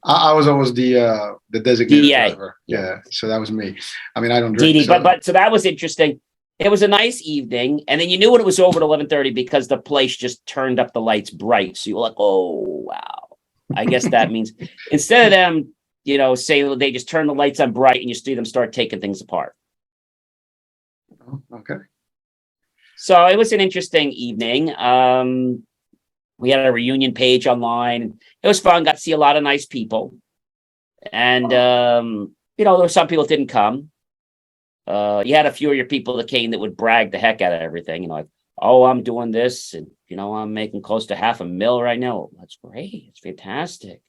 I was always the designated DA. driver. Yeah, so that was me. I mean, I don't drink. DD, but so that was interesting. It was a nice evening, and then you knew when it was over at 11:30 because the place just turned up the lights bright. So you were like, "Oh wow!" I guess that means instead of them, say they just turn the lights on bright, and you see them start taking things apart. Oh, okay. So it was an interesting evening. We had a reunion page online. It was fun. Got to see a lot of nice people, and there were some people that didn't come. You had a few of your people that came that would brag the heck out of everything. Like, oh, I'm doing this, and I'm making close to $500,000 right now. That's great. It's fantastic.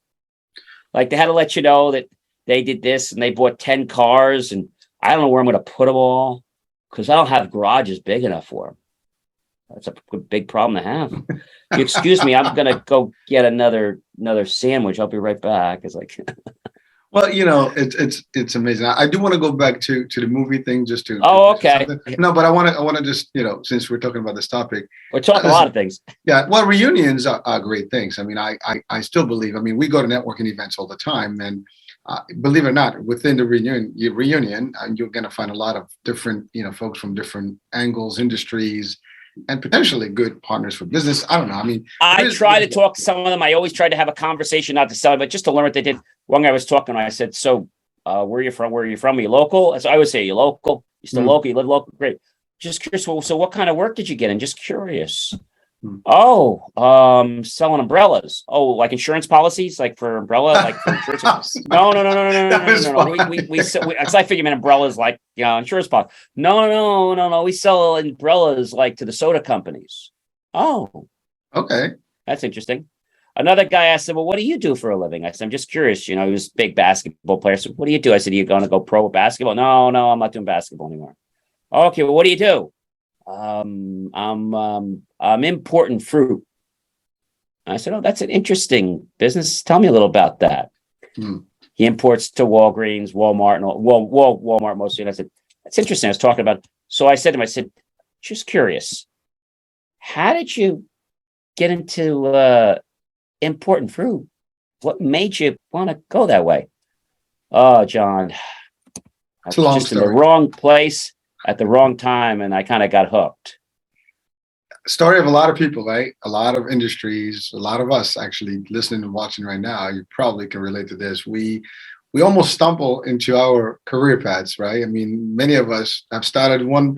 Like they had to let you know that they did this and they bought 10 cars, and I don't know where I'm going to put them all because I don't have garages big enough for them. That's a big problem to have. Excuse me, I'm going to go get another sandwich. I'll be right back. It's like. Well, it's amazing. I do want to go back to the movie thing just to. Oh, okay. No, but I want to just since we're talking about this topic, we're talking a lot of things. Yeah, well, reunions are great things. I mean, I still believe. I mean, we go to networking events all the time, and believe it or not, within the reunion, you're going to find a lot of different, folks from different angles, industries, and potentially good partners for business. I don't know. I mean, I try to talk to some of them. I always try to have a conversation, not to sell, but just to learn what they did. One guy was talking, I said, "So, where are you from? Where are you from? Are you local?" So I would say, "You local? You still local? You live local? Great." Just curious. Well, so what kind of work did you get in? Just curious. Oh, selling umbrellas. Oh, like insurance policies, like for umbrella, like for insurance. No. Because I figure umbrellas like insurance policy. No. We sell umbrellas like to the soda companies. Oh, Okay. that's interesting. Another guy asked him, "Well, what do you do for a living?" I said, "I'm just curious." He was a big basketball player. So, "What do you do?" I said, "Are you going to go pro with basketball?" No, I'm not doing basketball anymore. Okay, well, what do you do? I'm importing fruit. I said, "Oh, that's an interesting business. Tell me a little about that." He imports to Walgreens, Walmart, and Walmart mostly. And I said, "That's interesting." I was talking about. So I said to him, "Just curious, how did you get into importing fruit? What made you want to go that way?" "Oh, John, I It's a long was just in the story. wrong place at the wrong time, and I kind of got hooked." Story of a lot of people, right? A lot of industries, a lot of us actually listening and watching right now. You probably can relate to this. We almost stumble into our career paths, right? I mean, many of us have started one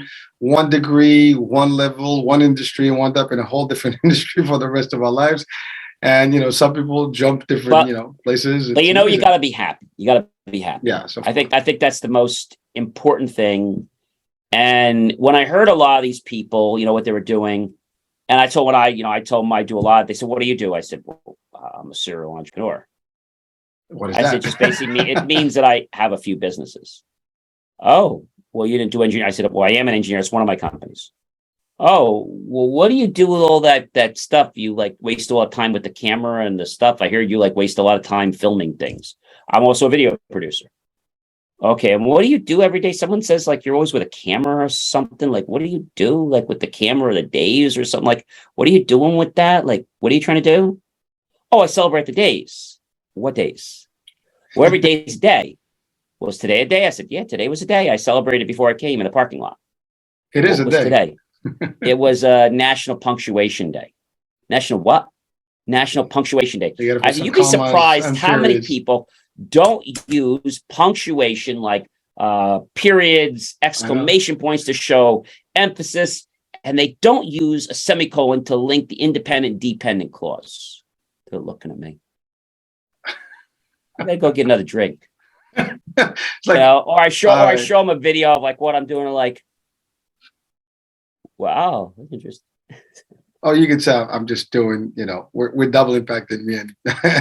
degree, one level, one industry, and wound up in a whole different industry for the rest of our lives. And some people jump different, places. But It's you got amazing. to be happy. You got to be happy. Yeah. So I think that's the most important thing. And when I heard a lot of these people, what they were doing, and I told them I do a lot. They said, "What do you do?" I said, "Well, I'm a serial entrepreneur." what is I that? said, "Just basically, it means that I have a few businesses." "Oh, well, you didn't do engineering." I said, "Well, I am an engineer. It's one of my companies." "Oh, well, what do you do with all that stuff? You waste a lot of time with the camera and the stuff. I hear you waste a lot of time filming things." "I'm also a video producer." "Okay, and what do you do every day?" Someone says you're always with a camera or something. What do you do with the camera, the days or something? What are you doing with that? What are you trying to do? "Oh, I celebrate the days." "What days?" "Well, every day is a day." "Was today a day?" I said, "Yeah, today was a day. I celebrated before I came in the parking lot." It is "What a was day. today?" "It was a National Punctuation Day." "National what?" "National Punctuation Day." You got to I put said, some you'd be commas surprised and how many periods. people don't use punctuation periods, I know. exclamation points to show emphasis, and they don't use a semicolon to link the independent dependent clause. They're looking at me. I gotta go get another drink. It's like, Or I show them a video of what I'm doing. Wow, that's interesting. oh, you can tell I'm just doing, we're double impacted, me and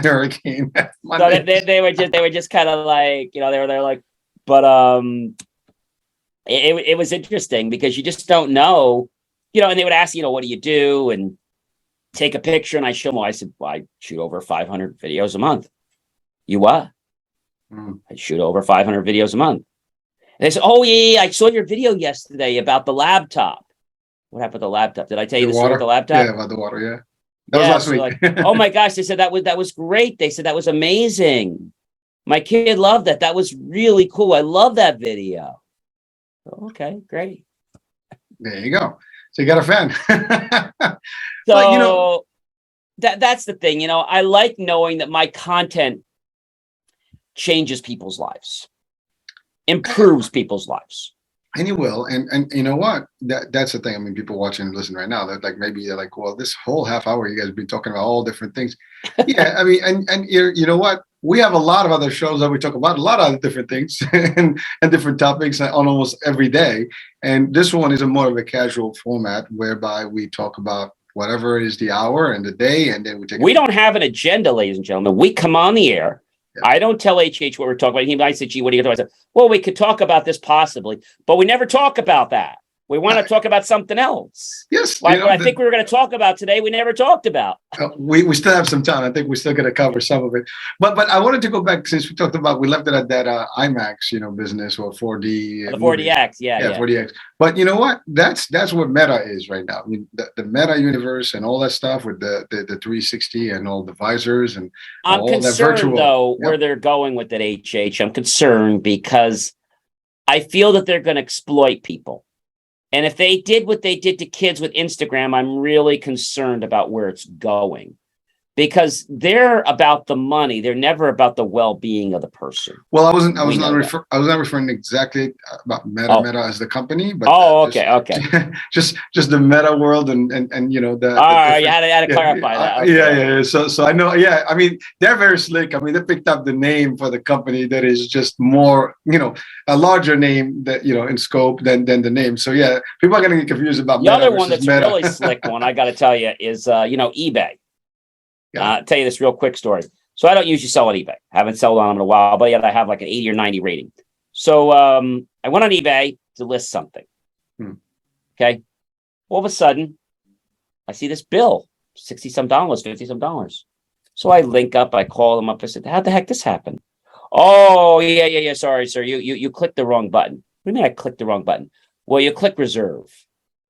Hurricane. So they were just kind of they were but it was interesting because you just don't know, and they would ask, "What do you do?" and take a picture, and I show them. I said, "Well, I shoot over 500 videos a month." "You what?" "I shoot over 500 videos a month." And they said, "Oh yeah, I saw your video yesterday about the laptop." "What happened to the laptop? Did I tell you The the story water. about the laptop?" Yeah, about the water. Yeah. That was Yeah. last So week. oh my gosh, they said that was great. They said that was amazing. My kid loved that. That was really cool. I love that video. Okay, great. There you go. So you got a fan. But So that's the thing. I like knowing that my content changes people's lives, improves people's lives. and you will. And you know what? That's the thing. I mean, people watching and listening right now, maybe they're like, well, this whole half hour you guys have been talking about all different things. Yeah, I mean, and you know what? We have a lot of other shows that we talk about a lot of other different things and different topics on almost every day. And this one is a more of a casual format whereby we talk about whatever is the hour and the day, and then we take. We don't have an agenda, ladies and gentlemen. We come on the air. Yeah. I don't tell HH what we're talking about. He might say, "Gee, what do you do?" I said, "Well, we could talk about this possibly," but we never talk about that. We want to talk about something else. Yes. Like what I think we were going to talk about today, we never talked about. We still have some time. I think we're still going to cover some of it. But I wanted to go back, since we left it at that IMAX, business, or 4D. The 4DX, yeah. 4DX. But you know what? That's what Meta is right now. I mean, the Meta universe and all that stuff with the 360 and all the visors and I'm all concerned, that virtual. though, where they're going with that HH. I'm concerned because I feel that they're going to exploit people. And if they did what they did to kids with Instagram, I'm really concerned about where it's going, because they're about the money. They're never about the well-being of the person. Well, I was not referring exactly about Meta as the company, but okay. just the Meta world and the you had to clarify that. Okay. Yeah. So I know. Yeah, I mean, they're very slick. I mean, they picked up the name for the company that is just more, a larger name that in scope than the name. So yeah, people are going to get confused about the Meta other one that's Meta. really slick one. I got to tell you is eBay. I'll tell you this real quick story. So I don't usually sell on eBay. I haven't sold on them in a while, but yet I have like an 80 or 90 rating. So I went on eBay to list something. Okay. All of a sudden, I see this bill, $60 some, $50 some. So I link up, I call them up. I said, how the heck this happened? Oh, yeah. Sorry, sir. You clicked the wrong button. What do you mean I clicked the wrong button? Well, you click reserve.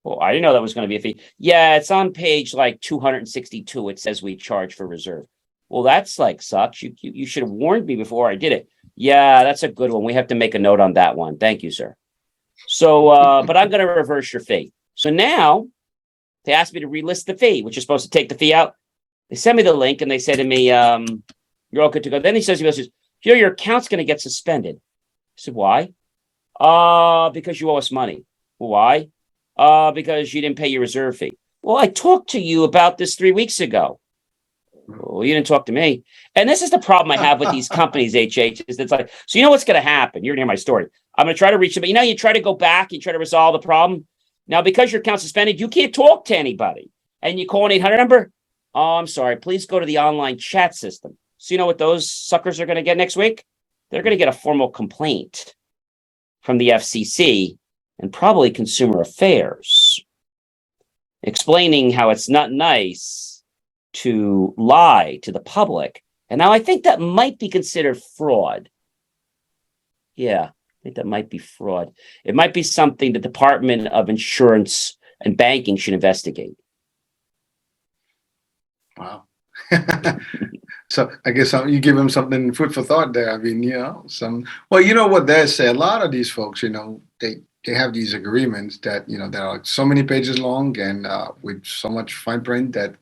Well, I didn't know that was going to be a fee. Yeah, it's on page like 262. It says we charge for reserve. Well, that's like sucks. You should have warned me before I did it. Yeah, that's a good one. We have to make a note on that one. Thank you, sir. So, but I'm going to reverse your fee. So now they asked me to relist the fee, which is supposed to take the fee out. They sent me the link and they say to me, you're all good to go. Then he says, here, your account's going to get suspended. I said, why? Because you owe us money. Why? Because you didn't pay your reserve fee. Well, I talked to you about this 3 weeks ago. Well, you didn't talk to me. And this is the problem I have with these companies, HH, is it's like, so you know what's going to happen? You're going to hear my story. I'm going to try to reach them. But you try to go back, you try to resolve the problem. Now, because your account's suspended, you can't talk to anybody. And you call an 800 number. Oh, I'm sorry. Please go to the online chat system. So you know what those suckers are going to get next week? They're going to get a formal complaint from the FCC and probably Consumer Affairs, explaining how it's not nice to lie to the public. And now I think that might be considered fraud. Yeah, I think that might be fraud. It might be something the Department of Insurance and Banking should investigate. Wow. So I guess you give them something, food for thought there. I mean, you know what they say. A lot of these folks, they have these agreements that, that are so many pages long and with so much fine print that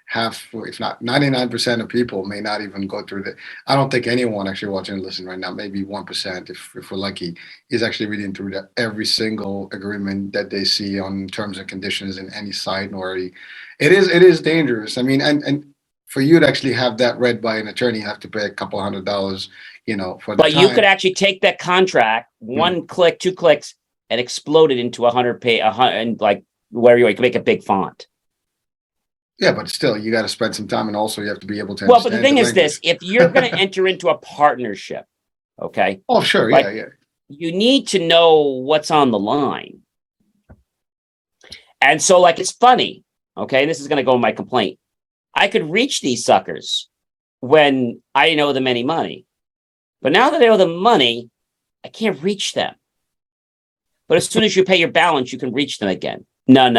half, if not 99% of people may not even go through the. I don't think anyone actually watching and listening right now, maybe 1%, if we're lucky, is actually reading through every single agreement that they see on terms and conditions in any site. It is dangerous. I mean, and for you to actually have that read by an attorney, you have to pay a couple $100, for the But time. you could actually take that contract, one click, 2 clicks, and explode it into 100 page, and like where you can make a big font. Yeah, but still, you got to spend some time, and also you have to be able to. Well, but the thing is this: if you're going to enter into a partnership, okay? Oh, sure, yeah. You need to know what's on the line, and so it's funny, okay? This is going to go in my complaint. I could reach these suckers when I didn't owe them any money, but now that I owe them money, I can't reach them. But as soon as you pay your balance, you can reach them again. No.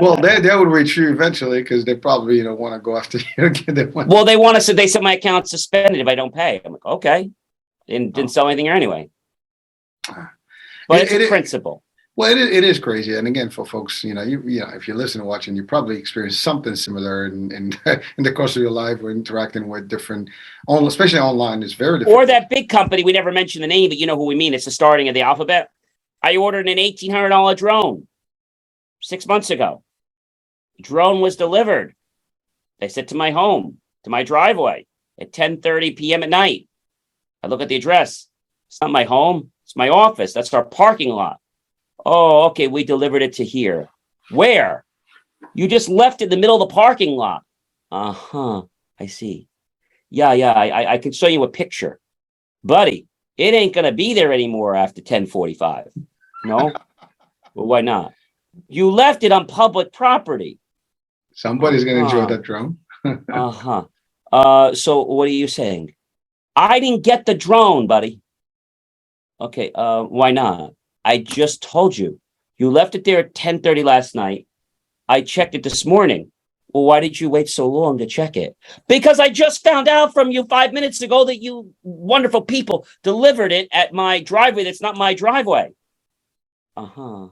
Well, they would reach you eventually because they probably want to go after you again. Well, they said my account's suspended if I don't pay. I'm like, okay, didn't sell anything here anyway. But it's a principle. Well, it is crazy, and again, for folks, if you listen and watching, you probably experienced something similar in the course of your life, or interacting with different, especially online, is very difficult. Or that big company, we never mentioned the name, but you know who we mean. It's the starting of the alphabet. I ordered an $1,800 drone 6 months ago. The drone was delivered. They sent to my home, to my driveway at 10:30 p.m. at night. I look at the address. It's not my home. It's my office. That's our parking lot. Oh, okay. We delivered it to here. Where? You just left it in the middle of the parking lot. Uh-huh. I see. Yeah. I can show you a picture. Buddy, it ain't going to be there anymore after 10:45. No? Well, why not? You left it on public property. Somebody's going to enjoy that drone. Uh-huh. So what are you saying? I didn't get the drone, buddy. Okay, why not? I just told you. You left it there at 10:30 last night. I checked it this morning. Well, why did you wait so long to check it? Because I just found out from you 5 minutes ago that you wonderful people delivered it at my driveway. That's not my driveway. Uh-huh.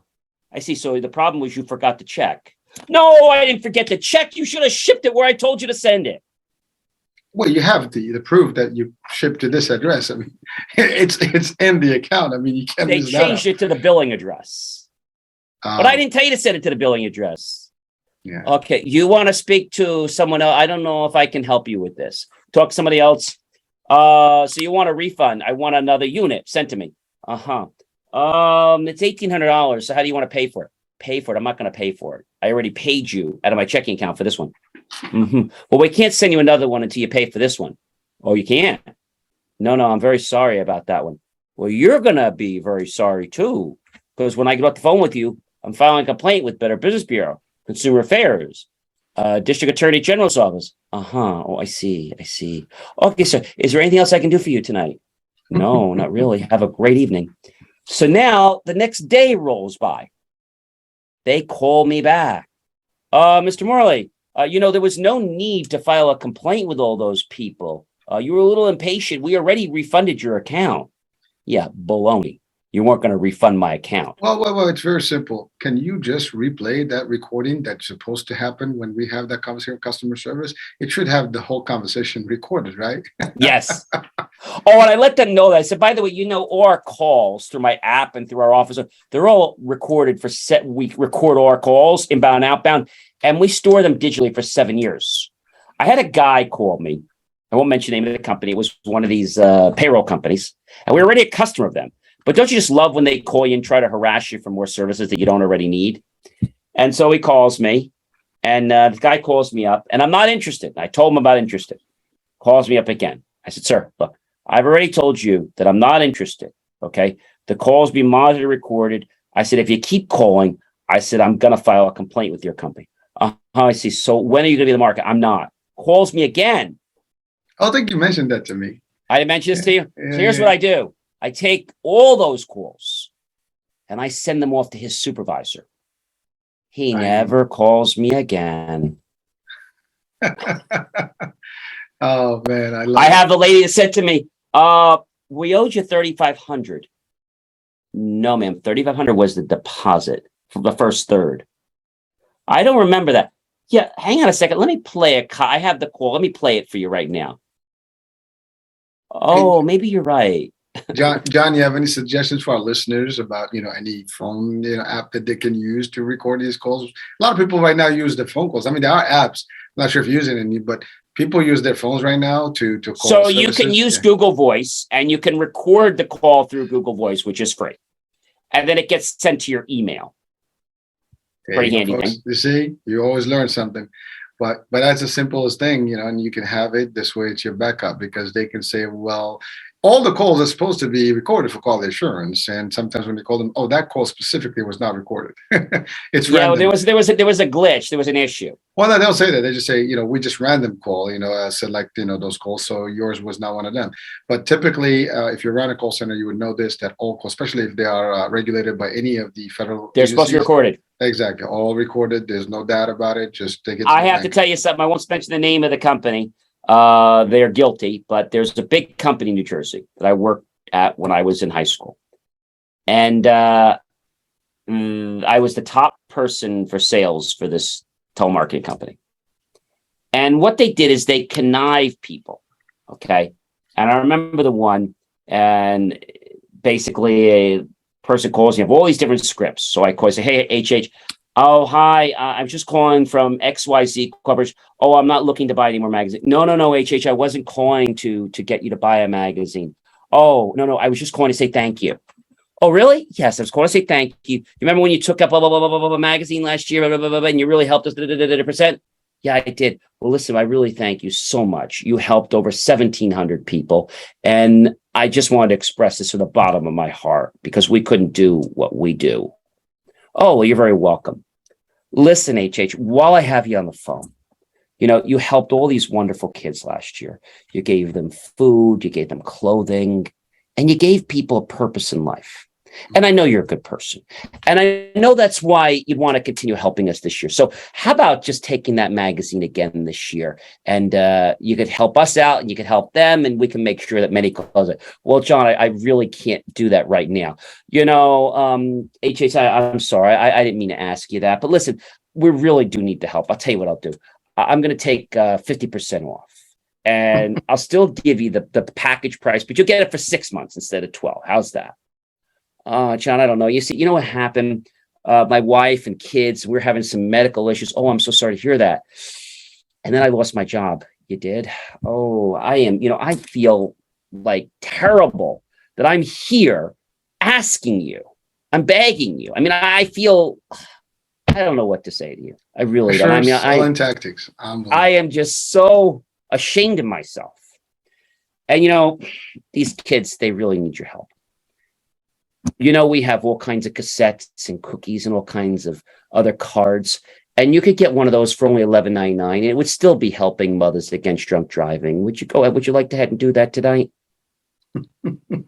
I see. So the problem was you forgot to check. No, I didn't forget to check. You should have shipped it where I told you to send it. Well, you have the proof that you shipped to this address. I mean, it's in the account. I mean, you can't. They changed it to the billing address, but I didn't tell you to send it to the billing address. Yeah. Okay, you want to speak to someone else? I don't know if I can help you with this. Talk to somebody else. So you want a refund? I want another unit sent to me. Uh-huh. It's $1,800. So how do you want to pay for it? Pay for it. I'm not going to pay for it. I already paid you out of my checking account for this one. Well, we can't send you another one until you pay for this one. Oh, you can't? No, I'm very sorry about that one. Well, you're going to be very sorry too, because when I get off the phone with you, I'm filing a complaint with Better Business Bureau, Consumer Affairs, District Attorney General's office. Oh, I see. Okay, sir. Is there anything else I can do for you tonight? No, not really. Have a great evening. So now the next day rolls by. They call me back. Mr. Morley, there was no need to file a complaint with all those people. You were a little impatient. We already refunded your account. Yeah, baloney. You weren't going to refund my account. Well, it's very simple. Can you just replay that recording that's supposed to happen when we have that conversation with customer service? It should have the whole conversation recorded, right? Yes. Oh, and I let them know that. I said, by the way, all our calls through my app and through our office, they're all recorded for we record all our calls, inbound, outbound, and we store them digitally for 7 years. I had a guy call me. I won't mention the name of the company. It was one of these payroll companies, and we were already a customer of them. But don't you just love when they call you and try to harass you for more services that you don't already need? And so he calls me, and the guy calls me up, and I'm not interested. I told him I'm not interested. Calls me up again. I said, sir, look, I've already told you that I'm not interested, okay? The call's being monitored and recorded. I said, if you keep calling, I said, I'm going to file a complaint with your company. I see. So when are you going to be in the market? I'm not. Calls me again. I think you mentioned that to me. I didn't mention this to you? So here's what I do. I take all those calls and I send them off to his supervisor. He never calls me again. Oh man, I have the lady that said to me, we owed you $3,500. No, ma'am, $3,500 was the deposit for the first third. I don't remember that. Yeah, hang on a second. Let me play I have the call. Let me play it for you right now. Oh, maybe you're right. John, you have any suggestions for our listeners about, any phone app that they can use to record these calls? A lot of people right now use the phone calls. I mean, there are apps. I'm not sure if you're using any, but people use their phones right now to call. So services. You can use Google Voice, and you can record the call through Google Voice, which is free. And then it gets sent to your email. Pretty handy thing. You see, you always learn something. But that's the simplest thing, and you can have it this way. It's your backup, because they can say, well, all the calls are supposed to be recorded for call assurance, and sometimes when you call them, that call specifically was not recorded. It's random. There was a glitch. There was an issue. Well, no, they'll say that. They just say, we just random call, select, those calls. So yours was not one of them. But typically, if you run a call center, you would know this, that all calls, especially if they are regulated by any of the federal They're supposed to be recorded. Exactly. All recorded. There's no doubt about it. Just take it. I have to tell you something. I won't mention the name of the company. They're guilty, but there's a big company in New Jersey that I worked at when I was in high school. And I was the top person for sales for this telemarketing company. And what they did is they connive people. Okay. And I remember the one, and basically a person calls you, have all these different scripts. So I call, say, hey, HH. Oh, hi. I'm just calling from XYZ Corporation. Oh, I'm not looking to buy any more magazines. No, HH. I wasn't calling to get you to buy a magazine. Oh, no. I was just calling to say thank you. Oh, really? Yes, I was calling to say thank you. You remember when you took up blah, blah, blah, blah, blah, blah, magazine last year, blah, blah, blah, blah, and you really helped us, %? Yeah, I did. Well, listen, I really thank you so much. You helped over 1,700 people. And I just wanted to express this from the bottom of my heart, because we couldn't do what we do. Oh, well, you're very welcome. Listen, HH, while I have you on the phone, you helped all these wonderful kids last year. You gave them food, you gave them clothing, and you gave people a purpose in life. And I know you're a good person. And I know that's why you'd want to continue helping us this year. So how about just taking that magazine again this year? And you could help us out and you could help them, and we can make sure that many calls it. Well, John, I really can't do that right now. HH, I'm sorry. I didn't mean to ask you that. But listen, we really do need the help. I'll tell you what I'll do. I'm going to take 50% off. And I'll still give you the package price, but you'll get it for 6 months instead of 12. How's that? John, I don't know. You know what happened? My wife and kids, we're having some medical issues. Oh, I'm so sorry to hear that. And then I lost my job. You did? Oh, I feel like terrible that I'm here asking you. I'm begging you. I mean, I don't know what to say to you. I really don't. I mean, selling tactics. I am just so ashamed of myself. And these kids, they really need your help. We have all kinds of cassettes and cookies and all kinds of other cards. And you could get one of those for only $11.99. And it would still be helping mothers against drunk driving. Would you like to head and do that tonight?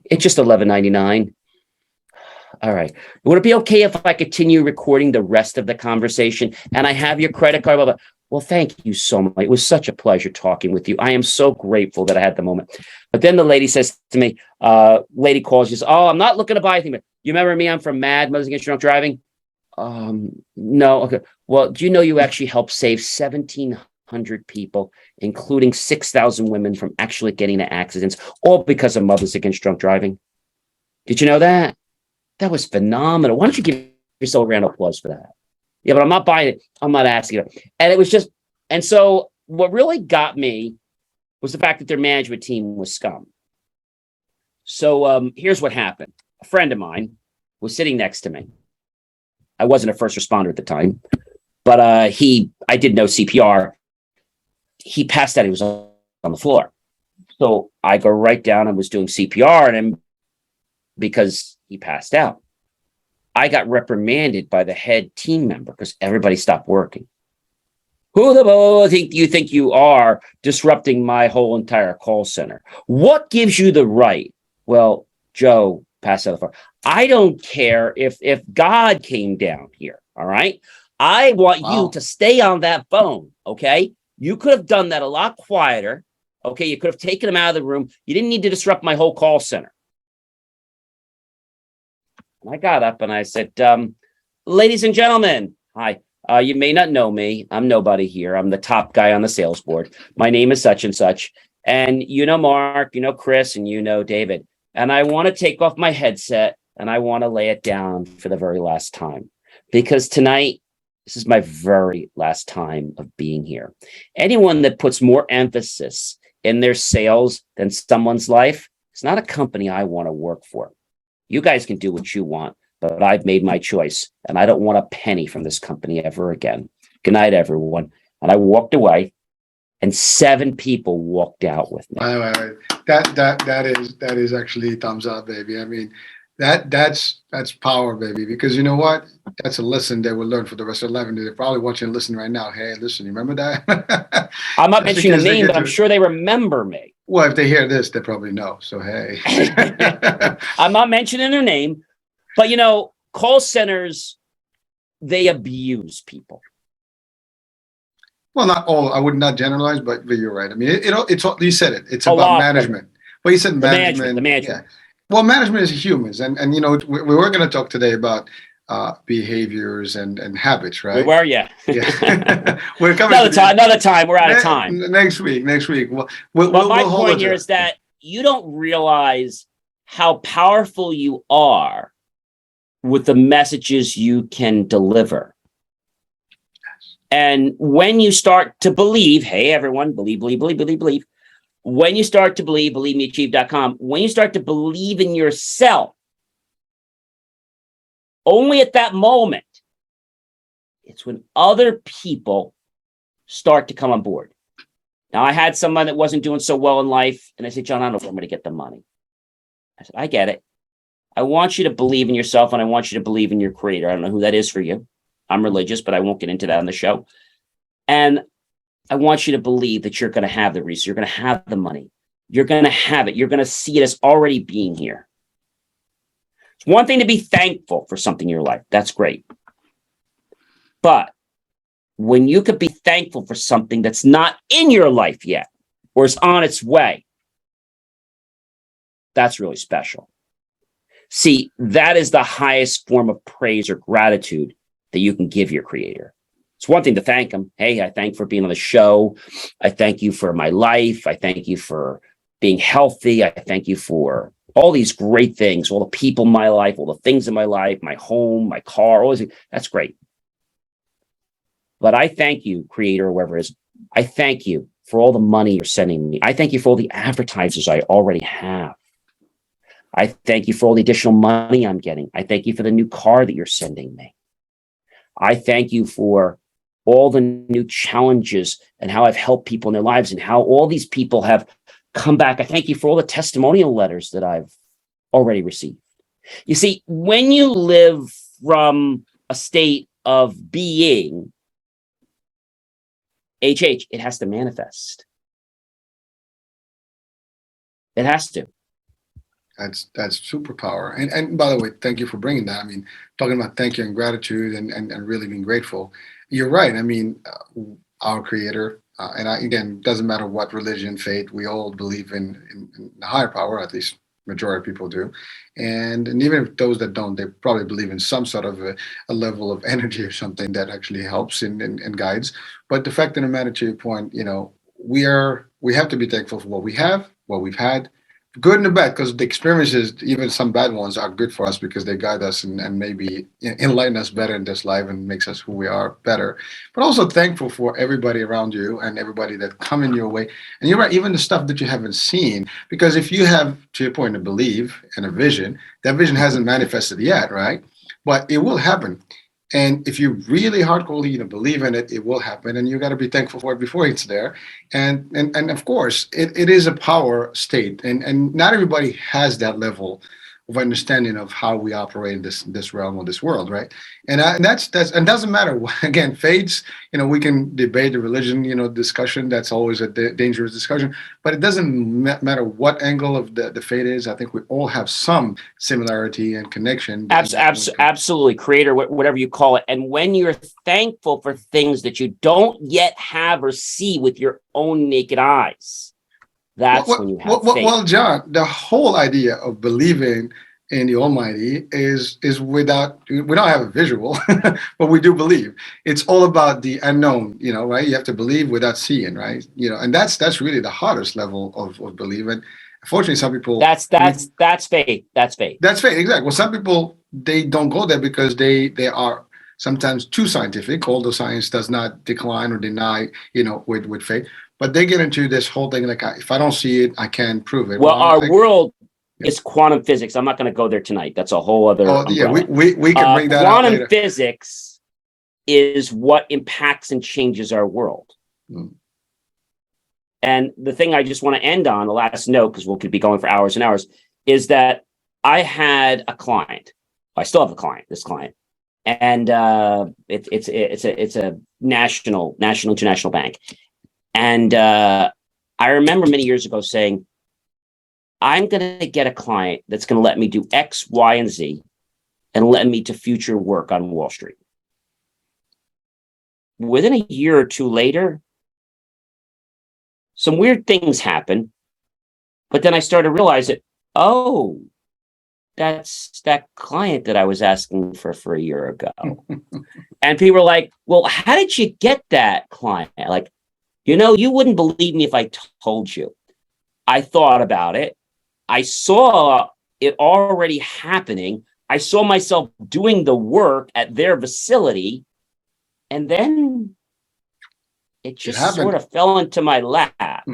It's just $11.99. All right. Would it be okay if I continue recording the rest of the conversation and I have your credit card? Blah, blah. Well, thank you so much. It was such a pleasure talking with you. I am so grateful that I had the moment. But then the lady says to me, lady calls, she says, oh, I'm not looking to buy anything. But you remember me? I'm from Mad Mothers Against Drunk Driving. No. Okay. Well, do you know you actually helped save 1,700 people, including 6,000 women from actually getting into accidents, all because of Mothers Against Drunk Driving? Did you know that? That was phenomenal. Why don't you give yourself a round of applause for that? Yeah, but I'm not buying it. I'm not asking it. And it was just, and so what really got me was the fact that their management team was scum. So here's what happened. A friend of mine was sitting next to me. I wasn't a first responder at the time, but I did know CPR. He passed out. He was on the floor. So I go right down and was doing CPR on him because he passed out. I got reprimanded by the head team member because everybody stopped working. Who the hell do you think you are disrupting my whole entire call center? What gives you the right? Well, Joe passed out the floor. I don't care if God came down here. All right. I want you to stay on that phone. Okay. You could have done that a lot quieter. Okay. You could have taken him out of the room. You didn't need to disrupt my whole call center. I got up and I said, ladies and gentlemen, hi. You may not know me. I'm nobody here. I'm the top guy on the sales board. My name is such and such. And Mark, Chris, and David. And I want to take off my headset and I want to lay it down for the very last time. Because tonight, this is my very last time of being here. Anyone that puts more emphasis in their sales than someone's life, it's not a company I want to work for. You guys can do what you want, but I've made my choice and I don't want a penny from this company ever again. Good night, everyone. And I walked away and 7 people walked out with me. Wait. That is actually thumbs up, baby. I mean, that's power, baby, because you know what? That's a lesson they will learn for the rest of their life. And they're probably watching and listening right now. Hey, listen, you remember that? I'm not mentioning the name, but I'm sure they remember me. Well, if they hear this, they probably know. So, hey. I'm not mentioning their name, but call centers, they abuse people. Well, not all. I would not generalize, but you're right. I mean, it's you said it. It's about management. Well, you said management. The management. Yeah. Well, management is humans, and we were going to talk today about behaviors and habits, right? Where are you? Yeah. We're coming another time. We're out of time. Next week. Well, my point here is that you don't realize how powerful you are with the messages you can deliver. And when you start to believe, hey, everyone, believe. When you start to believe meachieve.com, when you start to believe in yourself, only at that moment, it's when other people start to come on board. Now, I had someone that wasn't doing so well in life, and I said, John, I don't know where I'm going to get the money. I said, I get it. I want you to believe in yourself, and I want you to believe in your creator. I don't know who that is for you. I'm religious, but I won't get into that on the show. And I want you to believe that you're going to have the resource. You're going to have the money. You're going to have it. You're going to see it as already being here. It's one thing to be thankful for something in your life. That's great. But when you could be thankful for something that's not in your life yet, or is on its way, that's really special. See, that is the highest form of praise or gratitude that you can give your creator. It's one thing to thank him. Hey, I thank you for being on the show. I thank you for my life. I thank you for being healthy. I thank you for all these great things, all the people in my life, all the things in my life, my home, my car, all these things. That's great. But I thank you, creator, or whoever it is. I thank you for all the money you're sending me. I thank you for all the advertisers I already have. I thank you for all the additional money I'm getting. I thank you for the new car that you're sending me. I thank you for all the new challenges and how I've helped people in their lives and how all these people have come back. I thank you for all the testimonial letters that I've already received. You see, when you live from a state of being, it has to manifest. It has to. That's superpower. And by the way, thank you for bringing that. I mean, talking about thank you and gratitude and really being grateful. You're right. I mean, our creator, again, doesn't matter what religion, faith, we all believe in the higher power, at least majority of people do. And even if those that don't, they probably believe in some sort of a level of energy or something that actually helps and guides. But the fact of the matter, to your point, we have to be thankful for what we have, what we've had, good and the bad, because the experiences, even some bad ones, are good for us because they guide us and maybe enlighten us better in this life and makes us who we are better. But also thankful for everybody around you and everybody that come in your way. And you're right, even the stuff that you haven't seen, because if you have, to your point, a belief and a vision, that vision hasn't manifested yet, right? But it will happen. And if you really hardcore, believe in it, it will happen, and you got to be thankful for it before it's there. And of course, it is a power state, and not everybody has that level of understanding of how we operate in this realm of this world, right? And that's and doesn't matter. Again, faiths, we can debate the religion, discussion. That's always a dangerous discussion, but it doesn't matter what angle of the faith is. I think we all have some similarity and connection. Absolutely, creator, whatever you call it. And when you're thankful for things that you don't yet have or see with your own naked eyes, that's when you have faith. Well, John, the whole idea of believing in the Almighty is without, we don't have a visual, but we do believe. It's all about the unknown, right? You have to believe without seeing, right? And that's really the hardest level of belief. And unfortunately, some people that's faith. That's faith. That's faith, exactly. Well, some people, they don't go there because they are sometimes too scientific, although science does not decline or deny, with faith. But they get into this whole thing like, if I don't see it, I can't prove it. Well, our world is quantum physics. I'm not going to go there tonight. That's a whole other. Oh, yeah, we can bring that quantum out later. Physics is what impacts and changes our world. Mm. And the thing I just want to end on, the last note, because we could be going for hours and hours, is that I had a client. I still have a client. This client, and it's a national international bank. And I remember many years ago saying, I'm going to get a client that's going to let me do X, Y, and Z and let me to future work on Wall Street. Within a year or two later, some weird things happen. But then I started to realize that, that's that client that I was asking for a year ago. And people were like, well, how did you get that client? Like, you wouldn't believe me if I told you. I thought about it. I saw it already happening. I saw myself doing the work at their facility. And then it just sort of fell into my lap.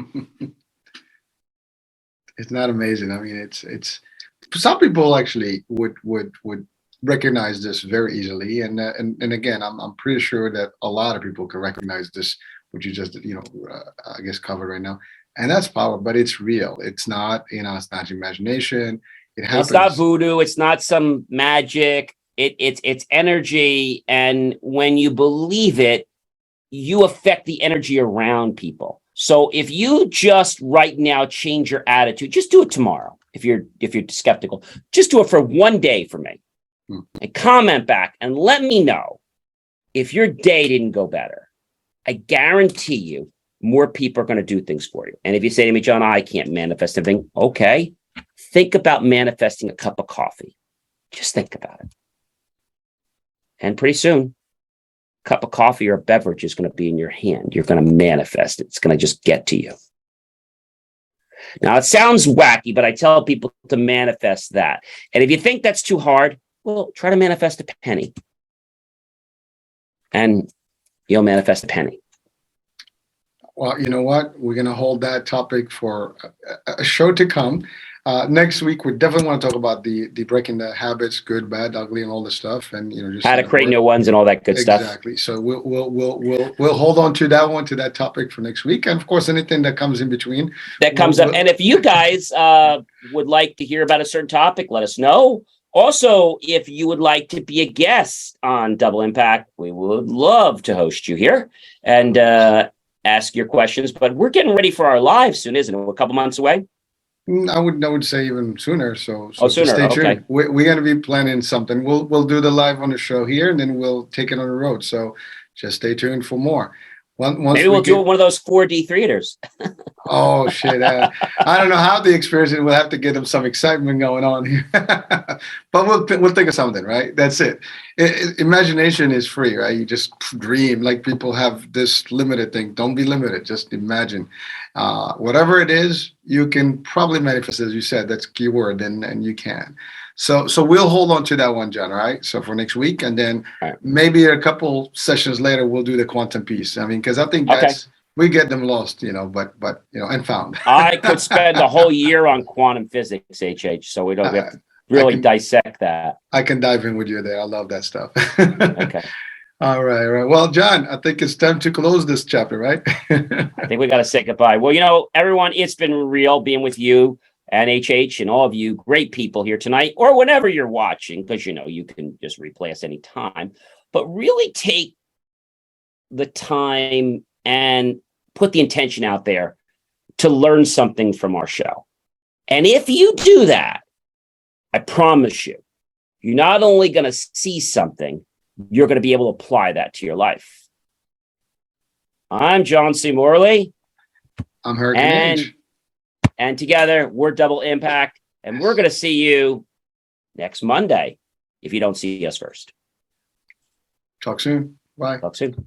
It's not amazing. I mean, it's some people actually would recognize this very easily. And again, I'm pretty sure that a lot of people can recognize this, which you just, I guess covered right now. And that's power, but it's real. It's not, it's not imagination. It It's not happens. voodoo. It's not some magic. It's energy. And when you believe it, you affect the energy around people. So if you just right now change your attitude, just do it tomorrow. If you're skeptical, just do it for one day for me and comment back and let me know if your day didn't go better. I guarantee you more people are going to do things for you. And if you say to me, John, I can't manifest anything. Okay. Think about manifesting a cup of coffee. Just think about it. And pretty soon, a cup of coffee or a beverage is going to be in your hand. You're going to manifest it. It's going to just get to you. Now, it sounds wacky, but I tell people to manifest that. And if you think that's too hard, well, try to manifest a penny. And you'll manifest a penny. Well, you know what? We're going to hold that topic for a show to come. Next week, we definitely want to talk about the breaking the habits, good, bad, ugly, and all this stuff, and just how to create new ones and all that good stuff. Exactly. So we'll hold on to that topic for next week, and of course, anything that comes in between that comes up. And if you guys would like to hear about a certain topic, let us know. Also, if you would like to be a guest on Double Impact, we would love to host you here and ask your questions. But we're getting ready for our live soon, isn't it? We're a couple months away. I would say even sooner. So sooner. Stay tuned. Okay. We're going to be planning something. We'll do the live on the show here, and then we'll take it on the road. So just stay tuned for more. Maybe we'll do one of those 4D theaters. Oh shit! I don't know how the experience is. We'll have to get them some excitement going on here, but we'll think of something, right? That's it. Imagination is free, right? You just dream. Like people have this limited thing. Don't be limited. Just imagine. Whatever it is, you can probably manifest, as you said. That's key word, and you can. So we'll hold on to that one, John. All right. So for next week, and then maybe a couple sessions later, we'll do the quantum piece. I mean, because I think that's we get them lost, but and found. I could spend a whole year on quantum physics, HH. So we have to really dissect that. I can dive in with you there. I love that stuff. Okay. All right. Well, John, I think it's time to close this chapter, right? I think we got to say goodbye. Well, everyone, it's been real being with you and HH and all of you great people here tonight, or whenever you're watching, because you can just replay us anytime. But really take the time and put the intention out there to learn something from our show. And if you do that, I promise you, you're not only going to see something, you're going to be able to apply that to your life. I'm John C. Morley. I'm Hurricane H. And together, we're Double Impact. And we're going to see you next Monday if you don't see us first. Talk soon. Bye. Talk soon.